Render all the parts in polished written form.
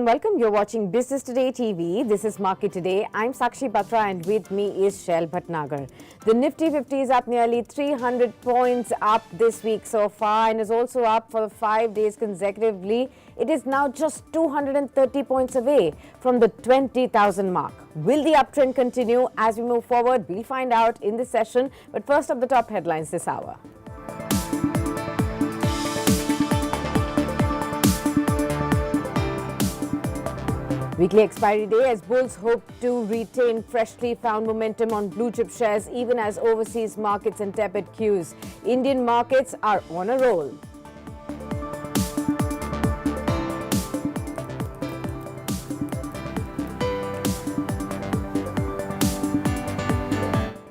and welcome. You're watching Business Today TV. This is Market Today. I'm Sakshi Batra and with me is Shail Bhatnagar. The Nifty 50 is up nearly 300 points up this week so far and is also up for 5 days consecutively. It is now just 230 points away from the 20,000 mark. Will the uptrend continue as we move forward? We'll find out in this session. But first up, the top headlines this hour. Weekly expiry day as bulls hope to retain freshly found momentum on blue chip shares even as overseas markets and tepid cues. Indian markets are on a roll.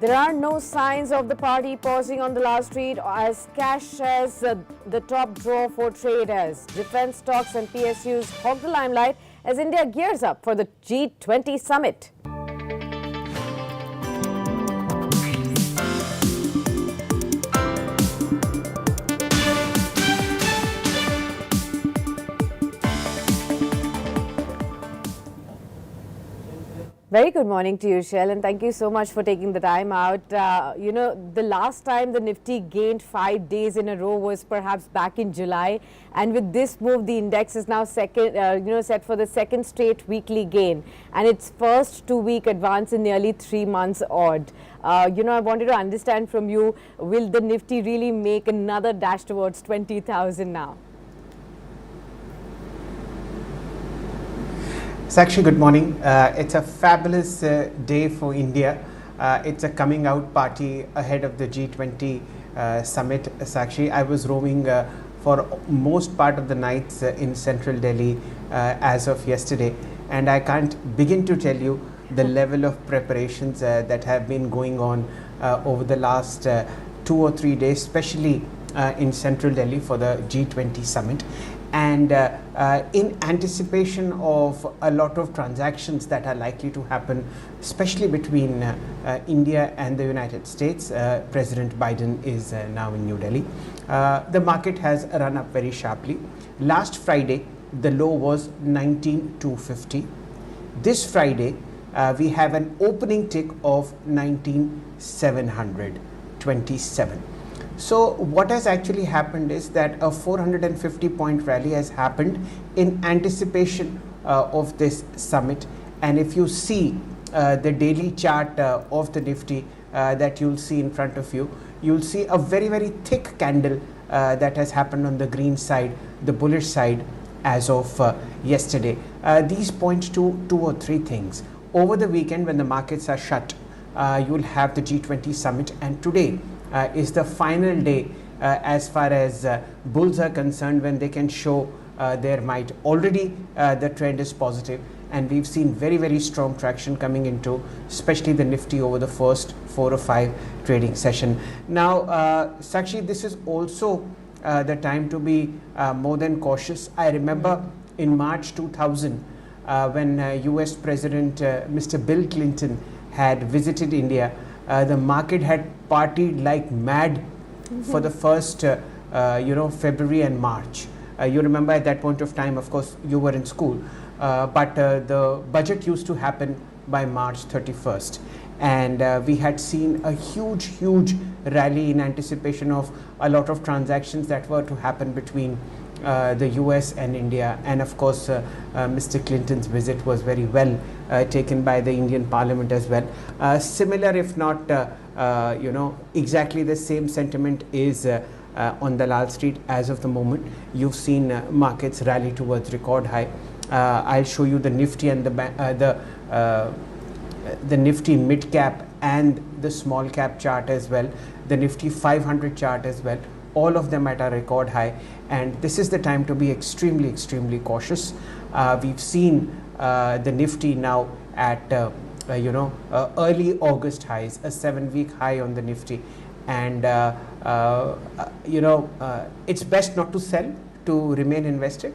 There are no signs of the party pausing on the last read as cash shares the top draw for traders. Defense stocks and PSUs hog the limelight as India gears up for the G20 summit. Very good morning to you, Shail, and thank you so much for taking the time out. The last time the Nifty gained 5 days in a row was perhaps back in July, and with this move, the index is now set for the second straight weekly gain, and its first 2-week advance in nearly 3 months odd. I wanted to understand from you, will the Nifty really make another dash towards 20,000 now? Sakshi, good morning. It's a fabulous day for India. It's a coming out party ahead of the G20 summit. Sakshi, I was roaming for most part of the nights in central Delhi as of yesterday, and I can't begin to tell you the level of preparations that have been going on over the last 2 or 3 days, especially in central Delhi for the G20 summit. And in anticipation of a lot of transactions that are likely to happen, especially between India and the United States, President Biden is now in New Delhi. The market has run up very sharply. Last Friday, the low was 19,250. This Friday, we have an opening tick of 19,727. So what has actually happened is that a 450 point rally has happened in anticipation of this summit. And if you see the daily chart of the Nifty that you'll see in front of you, you'll see a very, very thick candle that has happened on the green side, the bullish side as of yesterday. These point to 2 or 3 things. Over the weekend when the markets are shut, you'll have the G20 summit, and today is the final day as far as bulls are concerned when they can show their might. Already the trend is positive and we've seen very, very strong traction coming into especially the Nifty over the first 4 or 5 trading session. Now Sakshi, this is also the time to be more than cautious. I remember in March 2000 when US President Mr. Bill Clinton had visited India, the market had partied like mad for the first February and March. You remember at that point of time, of course you were in school, but the budget used to happen by March 31st, and we had seen a huge rally in anticipation of a lot of transactions that were to happen between the US and India. And of course Mr. Clinton's visit was very well taken by the Indian Parliament as well. Similar, if not exactly the same sentiment is on the Lal Street as of the moment. You've seen markets rally towards record high. I'll show you the Nifty and the Nifty mid cap and the small cap chart as well, the Nifty 500 chart as well. All of them at a record high, and this is the time to be extremely cautious. We've seen the Nifty now at early August highs, a 7-week high on the Nifty, and it's best not to sell, to remain invested,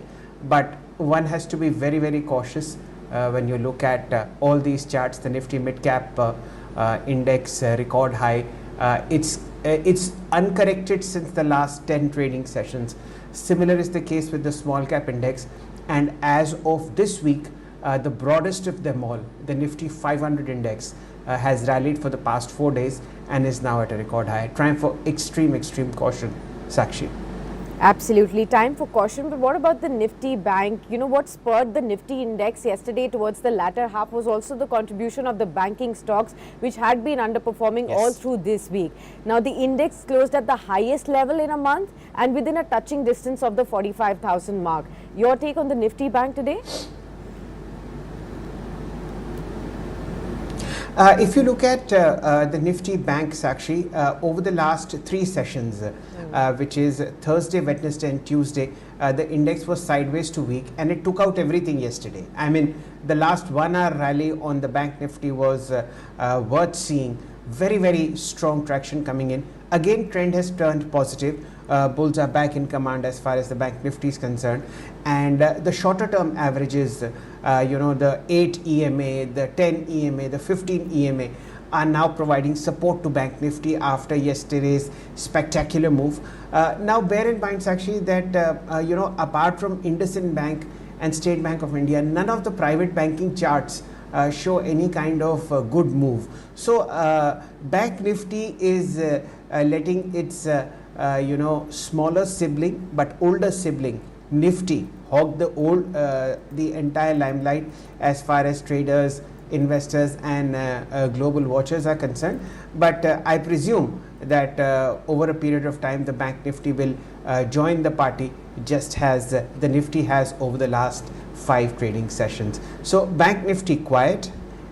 but one has to be very cautious when you look at all these charts. The Nifty mid cap index record high, it's uncorrected since the last 10 trading sessions. Similar is the case with the small cap index. And as of this week, the broadest of them all, the Nifty 500 index, has rallied for the past 4 days and is now at a record high. Time for extreme caution, Sakshi. Absolutely. Time for caution. But what about the Nifty Bank? You know, what spurred the Nifty index yesterday towards the latter half was also the contribution of the banking stocks, which had been underperforming all through this week. Now, the index closed at the highest level in a month and within a touching distance of the 45,000 mark. Your take on the Nifty Bank today? If you look at the Nifty Bank, Sakshi, over the last 3 sessions, which is Thursday, Wednesday and Tuesday, the index was sideways to weak and it took out everything yesterday. I mean, the last 1 hour rally on the Bank Nifty was worth seeing. Very strong traction coming in. Again, trend has turned positive. Bulls are back in command as far as the Bank Nifty is concerned, and the shorter term averages, the 8 EMA, the 10 EMA, the 15 EMA are now providing support to Bank Nifty after yesterday's spectacular move. Now bear in mind, Sakshi, that apart from IndusInd Bank and State Bank of India, none of the private banking charts show any kind of good move. So Bank Nifty is letting its smaller sibling but older sibling Nifty hog the entire limelight as far as traders, investors and global watchers are concerned. But I presume that over a period of time the Bank Nifty will join the party, just as the Nifty has over the last 5 trading sessions. So Bank Nifty quiet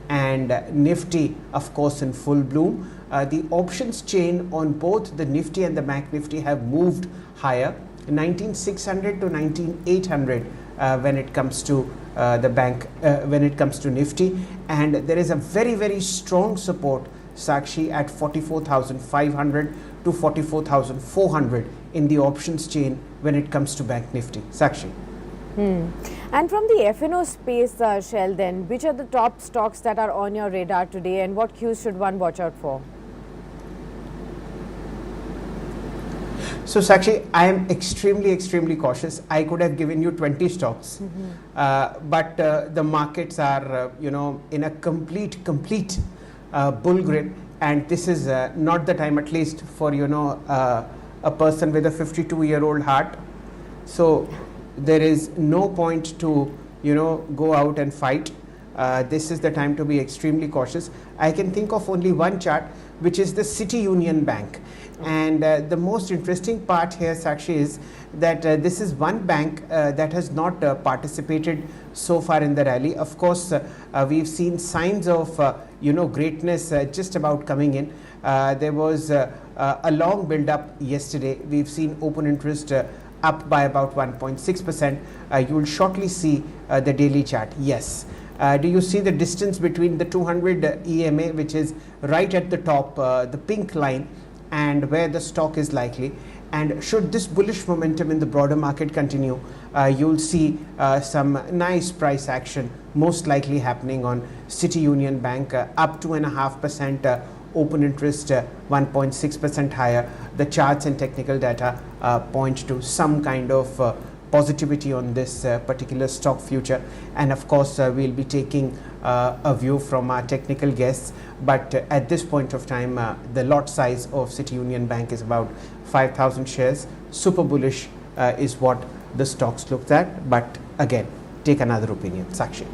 and Nifty of course in full bloom. The options chain on both the Nifty and the Bank Nifty have moved higher, 19,600 to 19,800 when it comes to when it comes to Nifty, and there is a very strong support, Sakshi, at 44,500 to 44,400 in the options chain when it comes to Bank Nifty. Sakshi. And from the F&O space, Shail, then, which are the top stocks that are on your radar today and what cues should one watch out for? So Sakshi, I am extremely cautious. I could have given you 20 stocks, but the markets are in a complete bull grip, and this is not the time, at least for a person with a 52-year-old heart. So there is no point to go out and fight. This is the time to be extremely cautious. I can think of only one chart, which is the City Union Bank. And the most interesting part here, Sakshi, is that this is one bank that has not participated so far in the rally. Of course, we've seen signs of greatness just about coming in. There was a long build-up yesterday. We've seen open interest up by about 1.6%. You will shortly see the daily chart. Yes. Do you see the distance between the 200 EMA, which is right at the top, the pink line, and where the stock is likely? And should this bullish momentum in the broader market continue, you'll see some nice price action most likely happening on City Union Bank, up 2.5%, open interest 1.6% higher. The charts and technical data point to some kind of positivity on this particular stock future, and of course we'll be taking a view from our technical guests. But at this point of time, the lot size of City Union Bank is about 5,000 shares. Super bullish is what the stocks looked at, but again, take another opinion. Sakshi.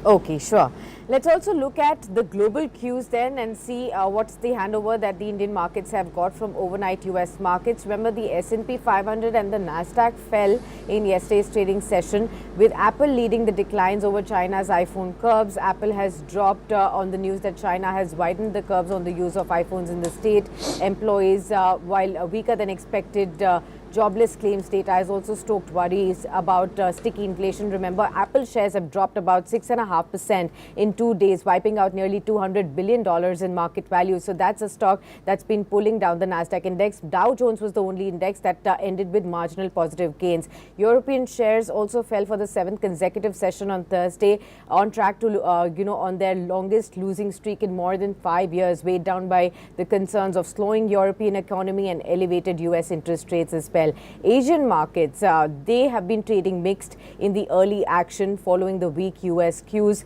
Okay, sure. Let's also look at the global cues then and see what's the handover that the Indian markets have got from overnight US markets. Remember, the S&P 500 and the Nasdaq fell in yesterday's trading session, with Apple leading the declines over China's iPhone curbs. Apple has dropped on the news that China has widened the curbs on the use of iPhones in the state. Employees, while weaker than expected jobless claims data has also stoked worries about sticky inflation. Remember, Apple shares have dropped about 6.5% in 2 days, wiping out nearly $200 billion in market value. So that's a stock that's been pulling down the Nasdaq index. Dow Jones was the only index that ended with marginal positive gains. European shares also fell for the 7th consecutive session on Thursday, on track to on their longest losing streak in more than 5 years, weighed down by the concerns of slowing European economy and elevated US interest rates, especially. well. Asian markets, they have been trading mixed in the early action following the weak US cues.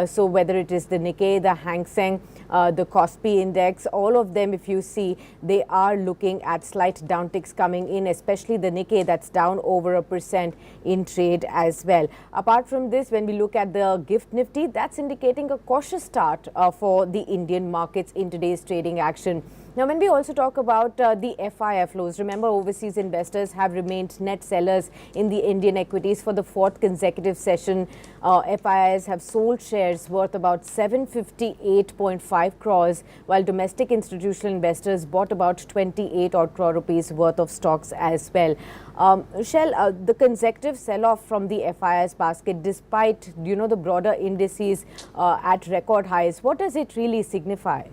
So whether it is the Nikkei, the Hang Seng, the Kospi index, all of them, if you see, they are looking at slight downticks coming in, especially the Nikkei that's down over 1% in trade as well. Apart from this, when we look at the gift Nifty, that's indicating a cautious start for the Indian markets in today's trading action. Now, when we also talk about the FII flows, remember overseas investors have remained net sellers in the Indian equities for the fourth consecutive session. FIIs have sold shares worth about 758.5 crores, while domestic institutional investors bought about 28 odd crore rupees worth of stocks as well. Shail, the consecutive sell-off from the FIIs basket, despite the broader indices at record highs, what does it really signify?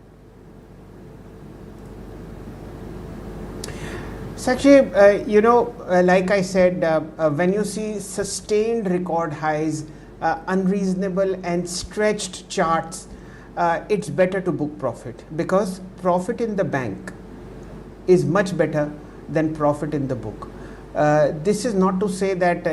Sakshi, like I said, when you see sustained record highs, unreasonable and stretched charts, it's better to book profit, because profit in the bank is much better than profit in the book. This is not to say that,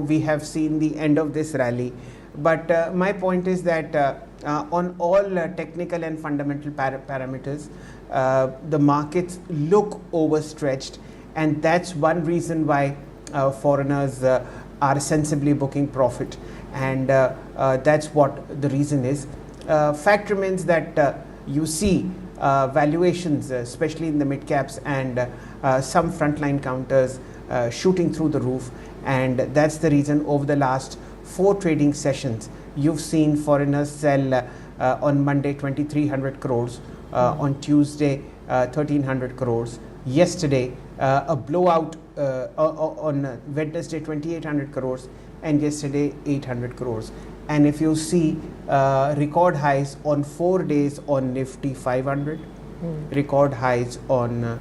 we have seen the end of this rally, but my point is that on all technical and fundamental parameters, the markets look overstretched. And that's one reason why foreigners are sensibly booking profit, and that's what the reason is. Fact remains that you see valuations, especially in the mid caps and some frontline counters shooting through the roof, and that's the reason over the last 4 trading sessions you've seen foreigners sell on Monday 2300 crores, on Tuesday 1300 crores, yesterday a blowout on Wednesday 2800 crores, and yesterday 800 crores. And if you see record highs on 4 days on Nifty 500, record highs on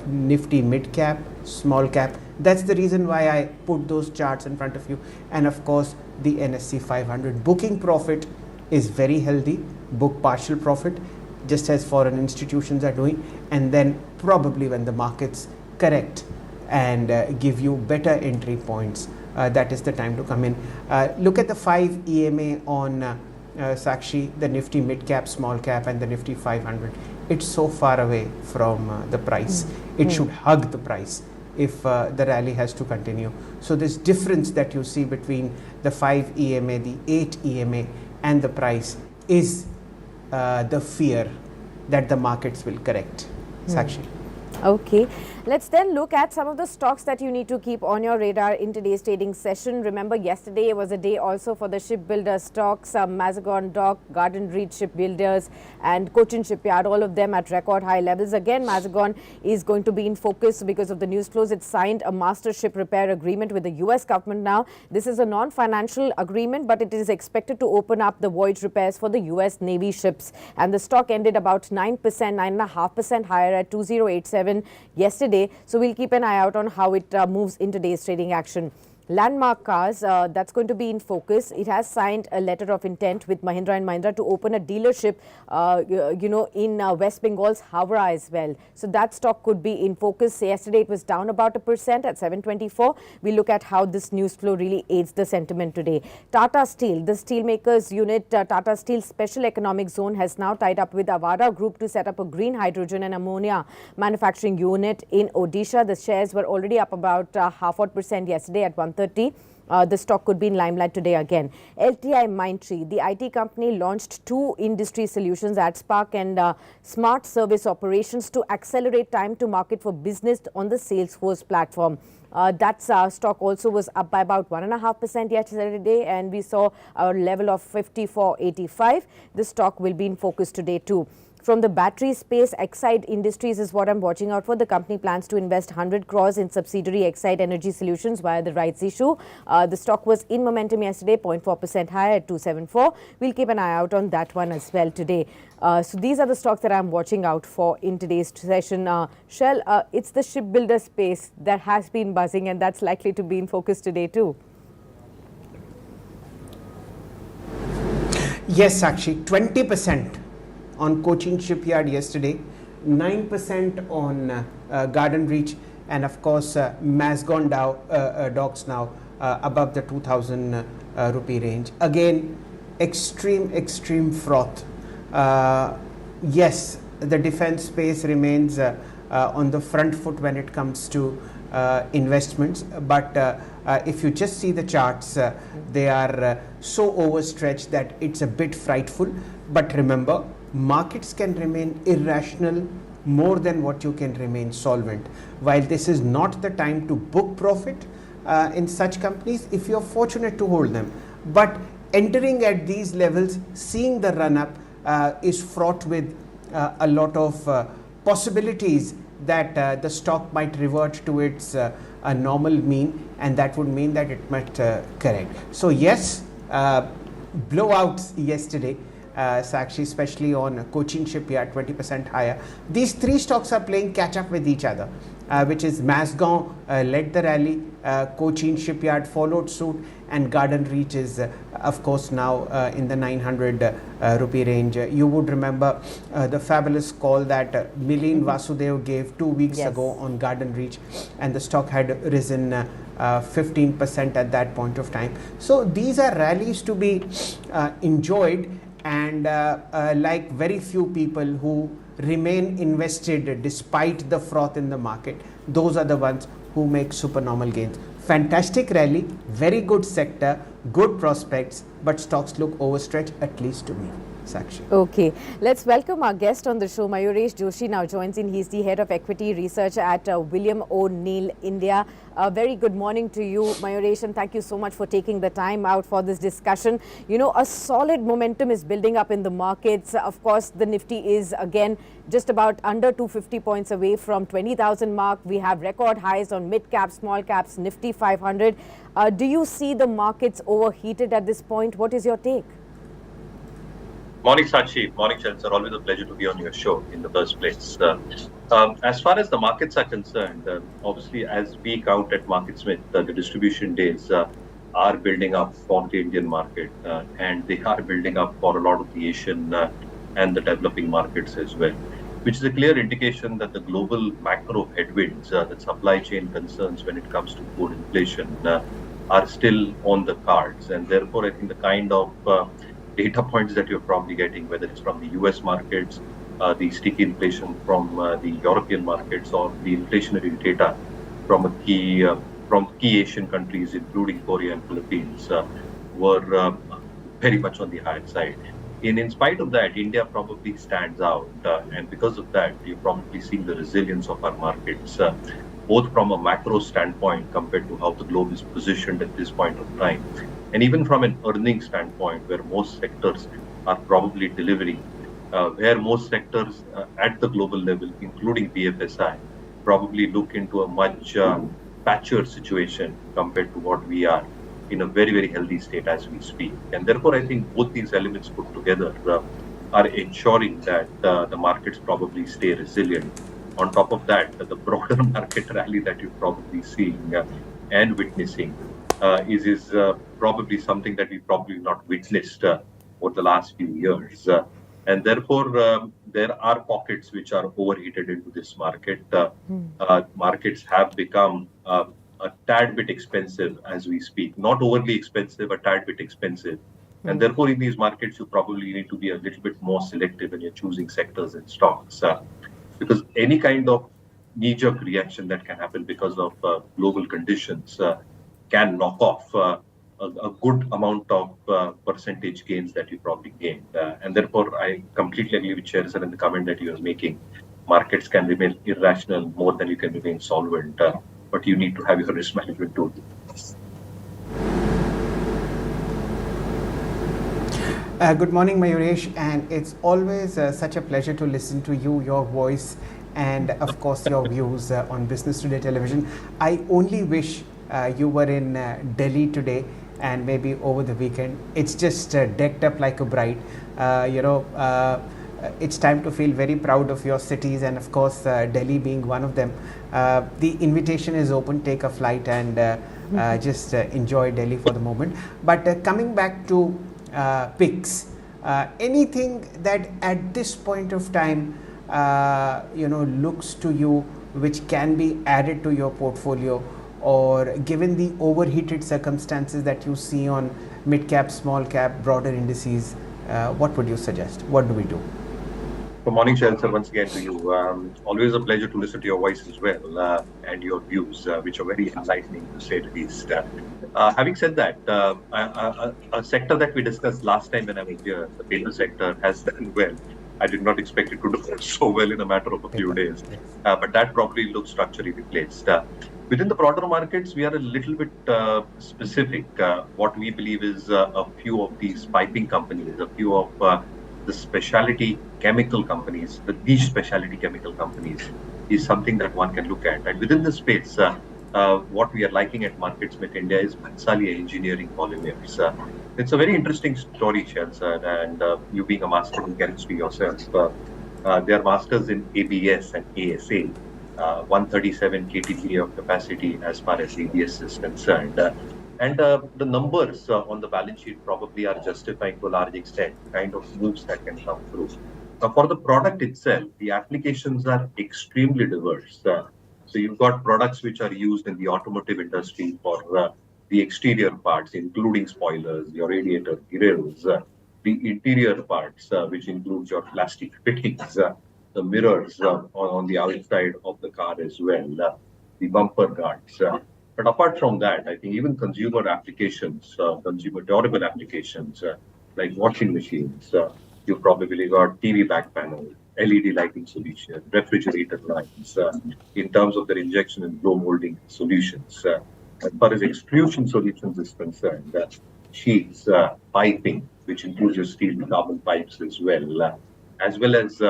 Nifty mid cap, small cap. That's the reason why I put those charts in front of you. And of course the NSE 500 booking profit is very healthy, book partial profit, just as foreign institutions are doing, and then probably when the markets correct and give you better entry points, that is the time to come in. Look at the 5 EMA on Sakshi, the Nifty mid cap, small cap and the Nifty 500. It's so far away from the price. It should hug the price if the rally has to continue. So this difference that you see between the 5 EMA, the 8 EMA and the price is the fear that the markets will correct. Sakshi. Okay, let's then look at some of the stocks that you need to keep on your radar in today's trading session. Remember, yesterday was a day also for the shipbuilder stocks, Mazagon Dock, Garden Reach Shipbuilders and Cochin Shipyard, all of them at record high levels. Again, Mazagon is going to be in focus because of the news flows. It signed a master ship repair agreement with the US government now. This is a non-financial agreement, but it is expected to open up the voyage repairs for the US Navy ships. And the stock ended about 9%, 9.5% higher at 2087 yesterday. So we'll keep an eye out on how it moves in today's trading action. Landmark Cars, that's going to be in focus. It has signed a letter of intent with Mahindra & Mahindra to open a dealership, in West Bengal's Howrah as well. So that stock could be in focus. Yesterday it was down about 1% at 724. We look at how this news flow really aids the sentiment today. Tata Steel, the steelmakers unit, Tata Steel Special Economic Zone has now tied up with Avada Group to set up a green hydrogen and ammonia manufacturing unit in Odisha. The shares were already up about 0.5% yesterday at 130. The stock could be in limelight today again. LTI Mindtree, the IT company, launched 2 industry solutions, AdSpark and Smart Service Operations, to accelerate time to market for business on the Salesforce platform. That stock also was up by about 1.5% yesterday, and we saw a level of 54.85. The stock will be in focus today too. From the battery space, Exide Industries is what I'm watching out for. The company plans to invest 100 crores in subsidiary Exide Energy Solutions via the rights issue. The stock was in momentum yesterday, 0.4% higher at 274. We'll keep an eye out on that one as well today. So these are the stocks that I'm watching out for in today's session. Shail, it's the shipbuilder space that has been buzzing, and that's likely to be in focus today too. Yes, Sakshi, 20% on Cochin Shipyard yesterday, 9% on Garden Reach. and of course Mazgon docs now above the 2000 rupee range. Again, extreme froth. Yes, the defense space remains on the front foot when it comes to investments, but if you just see the charts, they are so overstretched that it's a bit frightful. But remember, markets can remain irrational more than what you can remain solvent. While this is not the time to book profit in such companies, if you're fortunate to hold them, but entering at these levels, seeing the run up is fraught with a lot of possibilities that the stock might revert to its a normal mean, and that would mean that it might correct. So yes, blowouts yesterday, Sakshi, especially on Cochin Shipyard, 20% higher. These three stocks are playing catch up with each other, which is Mazgon led the rally, Cochin Shipyard followed suit, and Garden Reach is of course now in the 900 rupee range. You would remember the fabulous call that Milin Vasudev gave 2 weeks ago on Garden Reach, and the stock had risen 15% at that point of time. So these are rallies to be enjoyed, and like very few people who remain invested despite the froth in the market, those are the ones who make supernormal gains. Fantastic rally, very good sector, good prospects, but stocks look overstretched, at least to me. Sakshi. Okay, let's welcome our guest on the show. Mayuresh Joshi now joins in. He's the head of equity research at William O'Neill India. Very good morning to you, Mayuresh, and thank you so much for taking the time out for this discussion. You know, a solid momentum is building up in the markets. Of course, the Nifty is again just about under 250 points away from 20,000 mark. We have record highs on mid caps, small caps, Nifty 500. Do you see the markets overheated at this point? What is your take? Morning, Sakshi. Morning, Shail. Sir. Always a pleasure to be on your show in the first place. As far as the markets are concerned, obviously, as we count at MarketSmith, the distribution days are building up for the Indian market, and they are building up for a lot of the Asian and the developing markets as well, which is a clear indication that the global macro headwinds, the supply chain concerns when it comes to food inflation, are still on the cards. And therefore, I think the kind of data points that you're probably getting, whether it's from the US markets, the sticky inflation from the European markets, or the inflationary data from key Asian countries, including Korea and Philippines, were very much on the higher side. In spite of that, India probably stands out, and because of that, you're probably seeing the resilience of our markets, both from a macro standpoint compared to how the globe is positioned at this point of time, and even from an earnings standpoint, where most sectors are probably delivering, where most sectors at the global level, including BFSI, probably look into a much patchier situation compared to what we are, in a very, very healthy state as we speak. And therefore, I think both these elements put together are ensuring that the markets probably stay resilient. On top of that, the broader market rally that you're probably seeing and witnessing is probably something that we've probably not witnessed over the last few years. And therefore, there are pockets which are overheated into this market. Markets have become a tad bit expensive as we speak. Not overly expensive, a tad bit expensive. And therefore, in these markets, you probably need to be a little bit more selective when you're choosing sectors and stocks. Because any kind of knee-jerk reaction that can happen because of global conditions can knock off a good amount of percentage gains that you probably gained. And therefore, I completely agree with Shail sir in the comment that you are making. Markets can remain irrational more than you can remain solvent, but you need to have your risk management tool. Good morning, Mayuresh, and it's always such a pleasure to listen to you, your voice, and of course your views on Business Today Television. I only wish you were in Delhi today and maybe over the weekend. It's just decked up like a bride. It's time to feel very proud of your cities, and of course Delhi being one of them. The invitation is open. Take a flight and just enjoy Delhi for the moment. But coming back to picks, anything that at this point of time looks to you which can be added to your portfolio, or given the overheated circumstances that you see on mid cap, small cap, broader indices, what would you suggest? What do we do? Good morning, Shail sir, once again to you. Always a pleasure to listen to your voice as well, and your views, which are very enlightening to say the least. Having said that, a sector that we discussed last time when I was here, the paper sector, has done well. I did not expect it to do so well in a matter of a few days, but that probably looks structurally replaced. Within the broader markets, we are a little bit specific. What we believe is a few of these piping companies, a few of the specialty chemical companies, the niche specialty chemical companies, is something that one can look at. And within the space, what we are liking at Market Smith India is Bhansali Engineering Polymers. It's a very interesting story, Shail sir, and you being a master in chemistry yourself, they are masters in ABS and ASA. 137 KTPA of capacity as far as ABS is concerned. And the numbers on the balance sheet probably are justifying to a large extent the kind of moves that can come through. For the product itself, the applications are extremely diverse. So you've got products which are used in the automotive industry for the exterior parts, including spoilers, your radiator grills, the interior parts, which includes your plastic fittings, the mirrors on the outside of the car as well, the bumper guards. But apart from that, I think even consumer applications, consumer durable applications, like washing machines, you've probably got TV back panel, LED lighting solution, refrigerator lines, in terms of their injection and blow molding solutions. As far as extrusion solutions is concerned, sheets, piping, which includes your steel and carbon pipes as well as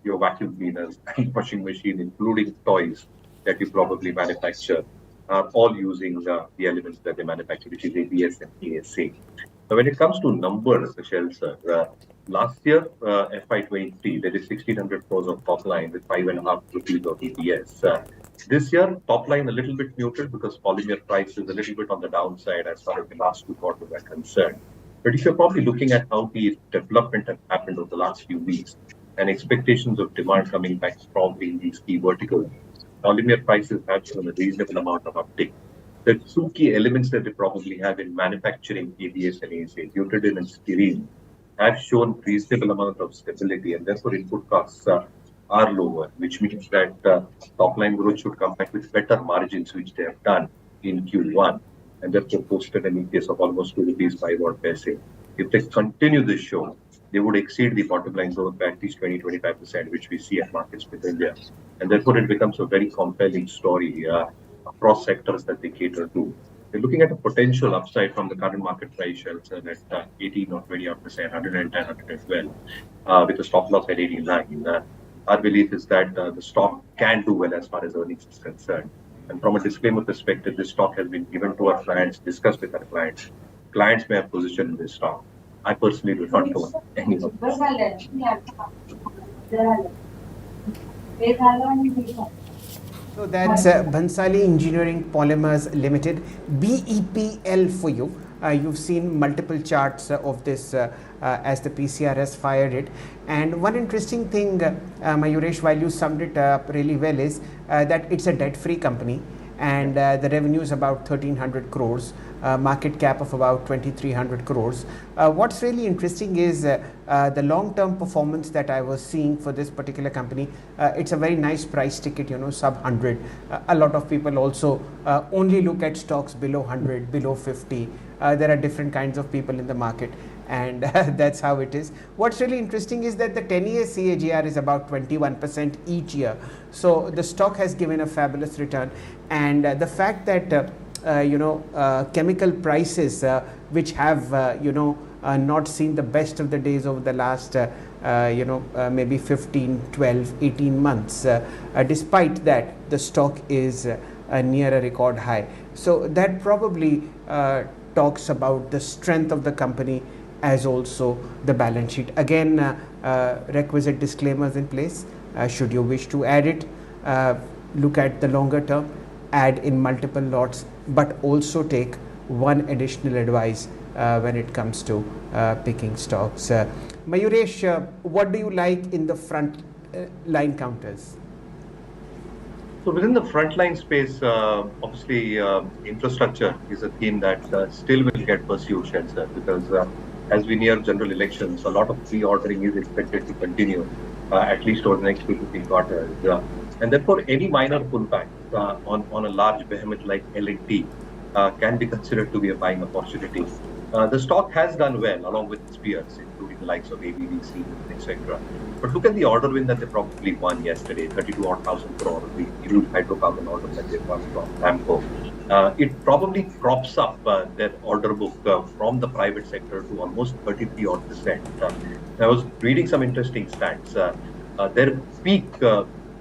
your vacuum cleaners and washing machine, including toys that you probably manufacture, are all using the elements that they manufacture, which is ABS and ASA. Now, when it comes to numbers, Shail sir, last year, FY23, there is 1,600 crores of top line with 5.5 rupees of EPS. This year, top line a little bit muted because polymer price is a little bit on the downside as far as the last 2 quarters are concerned. But if you're probably looking at how the development has happened over the last few weeks and expectations of demand coming back strongly in these key verticals, polymer prices have shown a reasonable amount of uptick. The 2 key elements that they probably have in manufacturing ABS and ASA, butadiene and styrene, have shown reasonable amount of stability, and therefore input costs are lower, which means that top line growth should come back with better margins, which they have done in Q1, and therefore posted an EPS of almost 2 rupees 5 odd paise. If they continue this show, they would exceed the bottom line growth by at least 20-25%, which we see at Markets with India. And therefore, it becomes a very compelling story across sectors that they cater to. We're looking at a potential upside from the current market price, Shail sir, at 18 or 20 odd percent, 110, 112, with a stop loss at 89. Our belief is that the stock can do well as far as earnings is concerned. And from a disclaimer perspective, this stock has been given to our clients, discussed with our clients. Clients may have position in this stock. I personally will not own any of this. So that's Bhansali Engineering Polymers Limited, BEPL for you. You've seen multiple charts of this as the PCR has fired it. And one interesting thing, Mayuresh, while you summed it up really well, is that it's a debt-free company, and the revenue is about 1,300 crores, market cap of about 2,300 crores. What's really interesting is the long-term performance that I was seeing for this particular company. It's a very nice price ticket, sub 100. A lot of people also only look at stocks below 100, below 50. There are different kinds of people in the market, and that's how it is. What's really interesting is that the 10-year CAGR is about 21% each year. So the stock has given a fabulous return, and the fact that chemical prices which have not seen the best of the days over the last maybe 15, 12, 18 months, despite that the stock is near a record high. So that probably talks about the strength of the company as also the balance sheet. Again, requisite disclaimers in place. Should you wish to add it, look at the longer term, add in multiple lots, but also take one additional advice when it comes to picking stocks. Mayuresh, what do you like in the front line counters? So within the frontline space, obviously infrastructure is a theme that still will get pursued, Shelter, because as we near general elections, a lot of pre-ordering is expected to continue at least over the next 2 to 3 quarters. And therefore, any minor pullback on a large behemoth like L&T can be considered to be a buying opportunity. The stock has done well along with its peers, including the likes of ABB, Siemens, etc. But look at the order win that they probably won yesterday, 32 odd thousand crore, the huge hydrocarbon order that they won from Ramco. It probably props up their order book from the private sector to almost 33 odd percent. I was reading some interesting stats. Their peak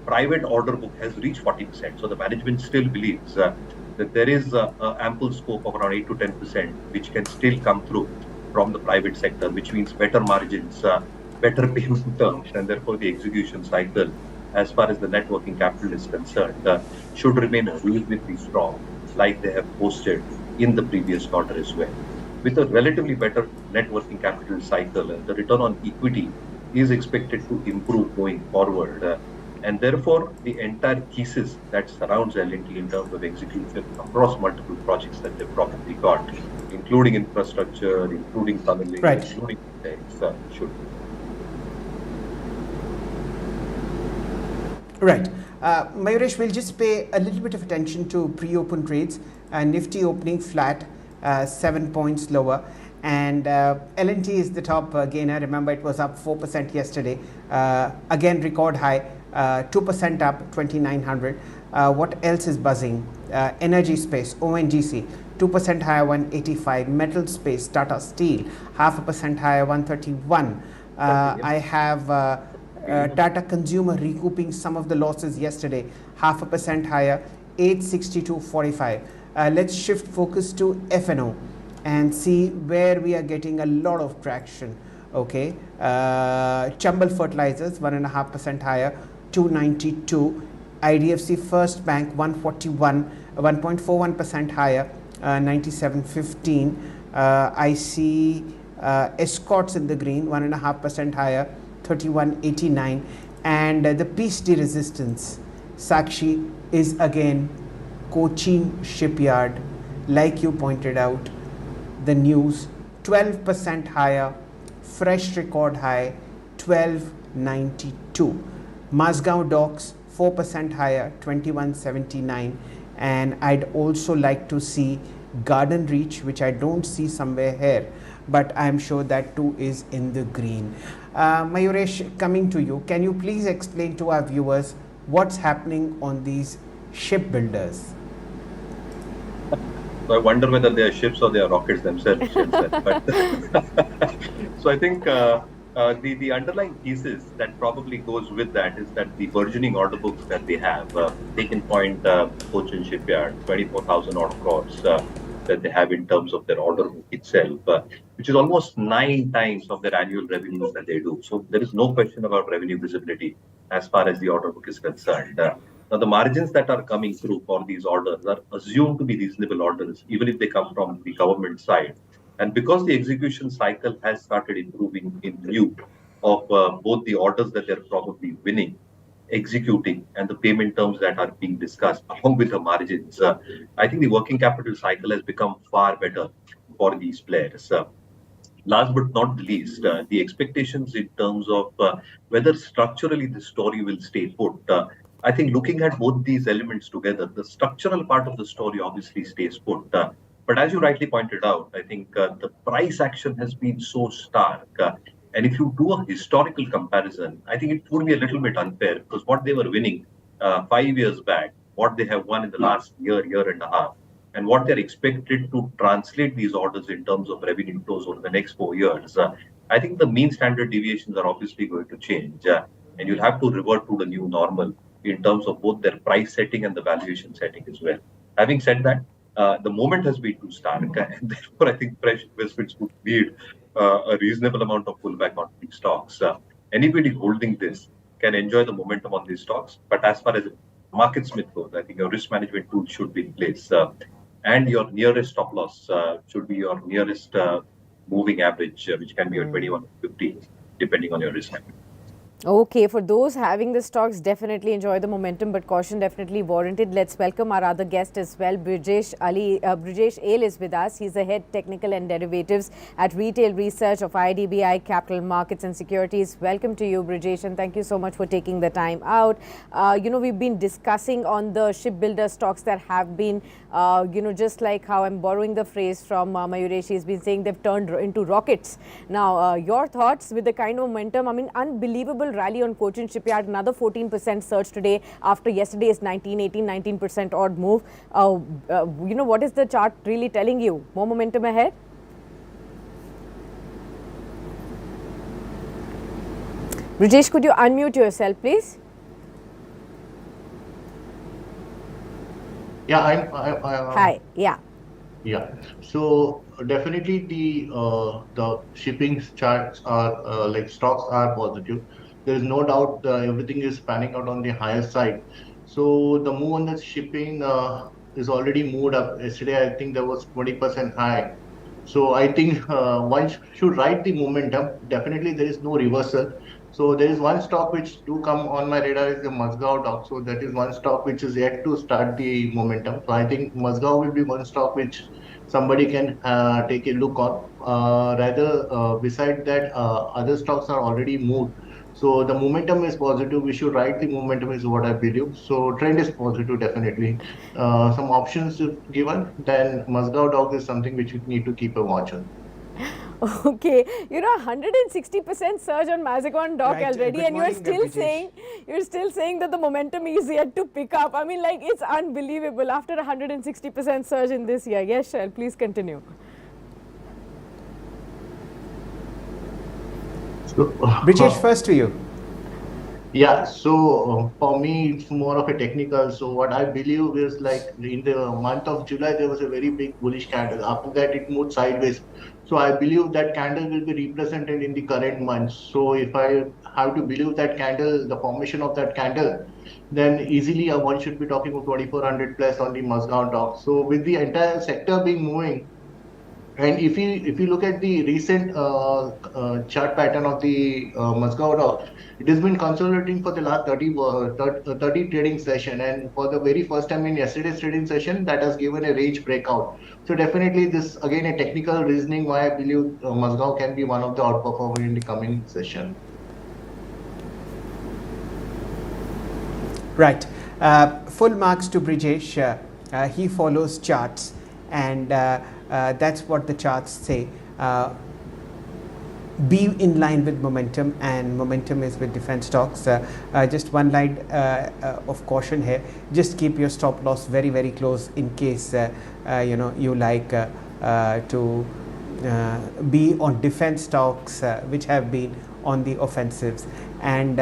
private order book has reached 40%. So the management still believes that there is ample scope of around 8 to 10%, which can still come through from the private sector, which means better margins, better payment terms, and therefore the execution cycle, as far as the net working capital is concerned, should remain reasonably strong, like they have posted in the previous quarter as well. With a relatively better net working capital cycle, the return on equity is expected to improve going forward. And therefore, the entire thesis that surrounds L&T in terms of execution across multiple projects that they've probably got, including infrastructure, including tunneling, Right. including should. Right. Mayuresh, we'll just pay a little bit of attention to pre-open trades. Nifty opening flat, 7 points lower. And L&T is the top gainer. Remember, it was up 4% yesterday. Again, record high, 2% up, 2,900. What else is buzzing? Energy space, ONGC, 2% higher, 185. Metal space, Tata Steel, 0.5% higher, 131. I have Tata Consumer recouping some of the losses yesterday, 0.5% higher, 862.45. Let's shift focus to F&O and see where we are getting a lot of traction. Okay, Chambal Fertilizers, 1.5% higher, 292. IDFC First Bank, 141, 1.41% higher, 97.15. I see Escorts in the green, 1.5% higher, 31.89. And the PSD resistance, Sakshi, is again Cochin Shipyard, like you pointed out, the news, 12% higher, fresh record high, 12.92. Mazgaon Docks, 4% higher, 21.79. And I'd also like to see Garden Reach, which I don't see somewhere here, but I'm sure that too is in the green. Mayuresh, coming to you, can you please explain to our viewers what's happening on these shipbuilders? So I wonder whether they are ships or they are rockets themselves. But so I think the underlying thesis that probably goes with that is that the burgeoning order books that they have, taken point, Cochin Shipyard, 24,000 odd crores that they have in terms of their order book itself, which is almost 9 times of their annual revenues that they do. So there is no question about revenue visibility as far as the order book is concerned. Now, the margins that are coming through for these orders are assumed to be reasonable orders, even if they come from the government side. And because the execution cycle has started improving in view of both the orders that they're probably winning, executing, and the payment terms that are being discussed, along with the margins, I think the working capital cycle has become far better for these players. Last but not the least, the expectations in terms of whether structurally the story will stay put. I think looking at both these elements together, the structural part of the story obviously stays put. But as you rightly pointed out, I think the price action has been so stark. And if you do a historical comparison, I think it would be a little bit unfair because what they were winning 5 years back, what they have won in the last year, year and a half, and what they're expected to translate these orders in terms of revenue flows over the next 4 years, I think the mean standard deviations are obviously going to change. And you'll have to revert to the new normal in terms of both their price setting and the valuation setting as well. Having said that, the moment has been too stark, and therefore I think fresh investments would need a reasonable amount of pullback on these stocks. Anybody holding this can enjoy the momentum on these stocks, but as far as market smith goes, I think your risk management tool should be in place. And your nearest stop loss should be your nearest moving average, which can be your 2150, depending on your risk appetite. Okay, for those having the stocks, definitely enjoy the momentum, but caution definitely warranted. Let's welcome our other guest as well. Brijesh Ale is with us. He's the head technical and derivatives at retail research of IDBI Capital Markets and Securities. Welcome to you, Brijesh, and thank you so much for taking the time out. We've been discussing on the shipbuilder stocks that have been, just like how I'm borrowing the phrase from Mayuresh, he's been saying they've turned into rockets. Now, your thoughts with the kind of momentum, I mean, unbelievable rally on Cochin Shipyard, another 14% surge today after yesterday's 19% odd move. What is the chart really telling you? More momentum ahead? Brijesh, could you unmute yourself, please? Yeah, Hi, yeah. yeah. So definitely the shipping charts are like stocks are positive. There is no doubt everything is panning out on the higher side. So the move on the shipping is already moved up. Yesterday, I think there was 20% high. So I think one should ride the momentum. Definitely, there is no reversal. So there is one stock which do come on my radar is the Mazgaon stock. So that is one stock which is yet to start the momentum. So I think Mazgaon will be one stock which somebody can take a look on. Beside that, other stocks are already moved. So the momentum is positive. We should ride the momentum is what I believe. So trend is positive definitely. Some options if given, then Mazgaon dog is something which you need to keep a watch on. Okay, 160% surge on Mazagon Dock Right. already, Good and morning, Brijesh. you're still saying that the momentum is yet to pick up. I mean, like, it's unbelievable after 160% surge in this year. Yes, Shail, please continue. So, Brijesh, first to you. yeah, so for me, it's more of a technical. So what I believe is like in the month of July, there was a very big bullish candle. After that, it moved sideways. So I believe that candle will be represented in the current month. So if I have to believe that candle, the formation of that candle, then easily one should be talking about 2400 plus on the Mazgaon top. So with the entire sector being moving, and if you look at the recent chart pattern of the Mazgaon Dow, it has been consolidating for the last 30 trading session, and for the very first time in yesterday's trading session, that has given a range breakout. So definitely, this again a technical reasoning why I believe Mazgaon can be one of the outperformer in the coming session. Right. Full marks to Brijesh. He follows charts, and that's what the charts say. Be in line with momentum, and momentum is with defense stocks. Just one line of caution here. Just keep your stop loss very, very close in case you like to be on defense stocks which have been on the offensives. And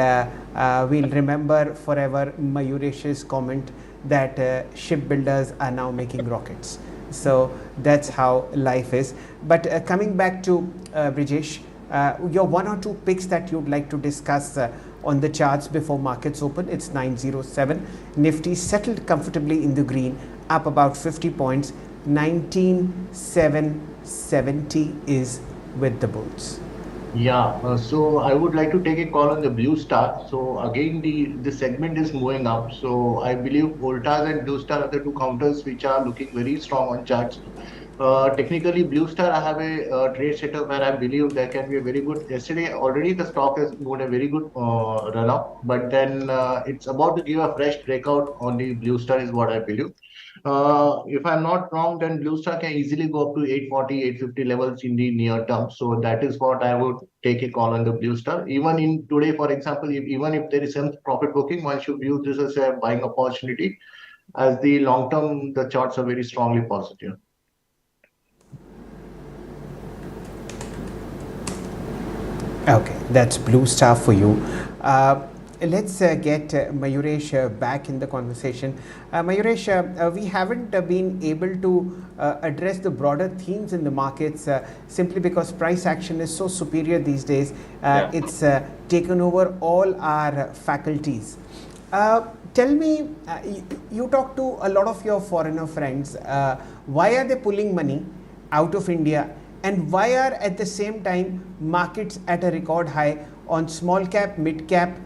we'll remember forever Mayuresh's comment that shipbuilders are now making rockets. So that's how life is. But coming back to Brijesh, your one or two picks that you'd like to discuss on the charts before markets open. It's 907. Nifty settled comfortably in the green, up about 50 points. 19,770 is with the bulls. Yeah, so I would like to take a call on the Blue Star. So again, the segment is moving up. So I believe Voltas and Blue Star are the two counters which are looking very strong on charts. Technically, Blue Star, I have a trade setup where I believe there can be a very good. Yesterday, already the stock has moved a very good run up, but then it's about to give a fresh breakout on the Blue Star, is what I believe. If I'm not wrong, then Blue Star can easily go up to 840, 850 levels in the near term. So that is what I would take a call on the Blue Star. Even in today, for example, even if there is some profit booking, one should view this as a buying opportunity. As the long term, the charts are very strongly positive. Okay, that's Blue Star for you. Let's get Mayuresh back in the conversation. Mayuresh, we haven't been able to address the broader themes in the markets simply because price action is so superior these days. It's taken over all our faculties. Tell me, you talk to a lot of your foreigner friends. Why are they pulling money out of India? And why are at the same time markets at a record high on small cap, mid cap,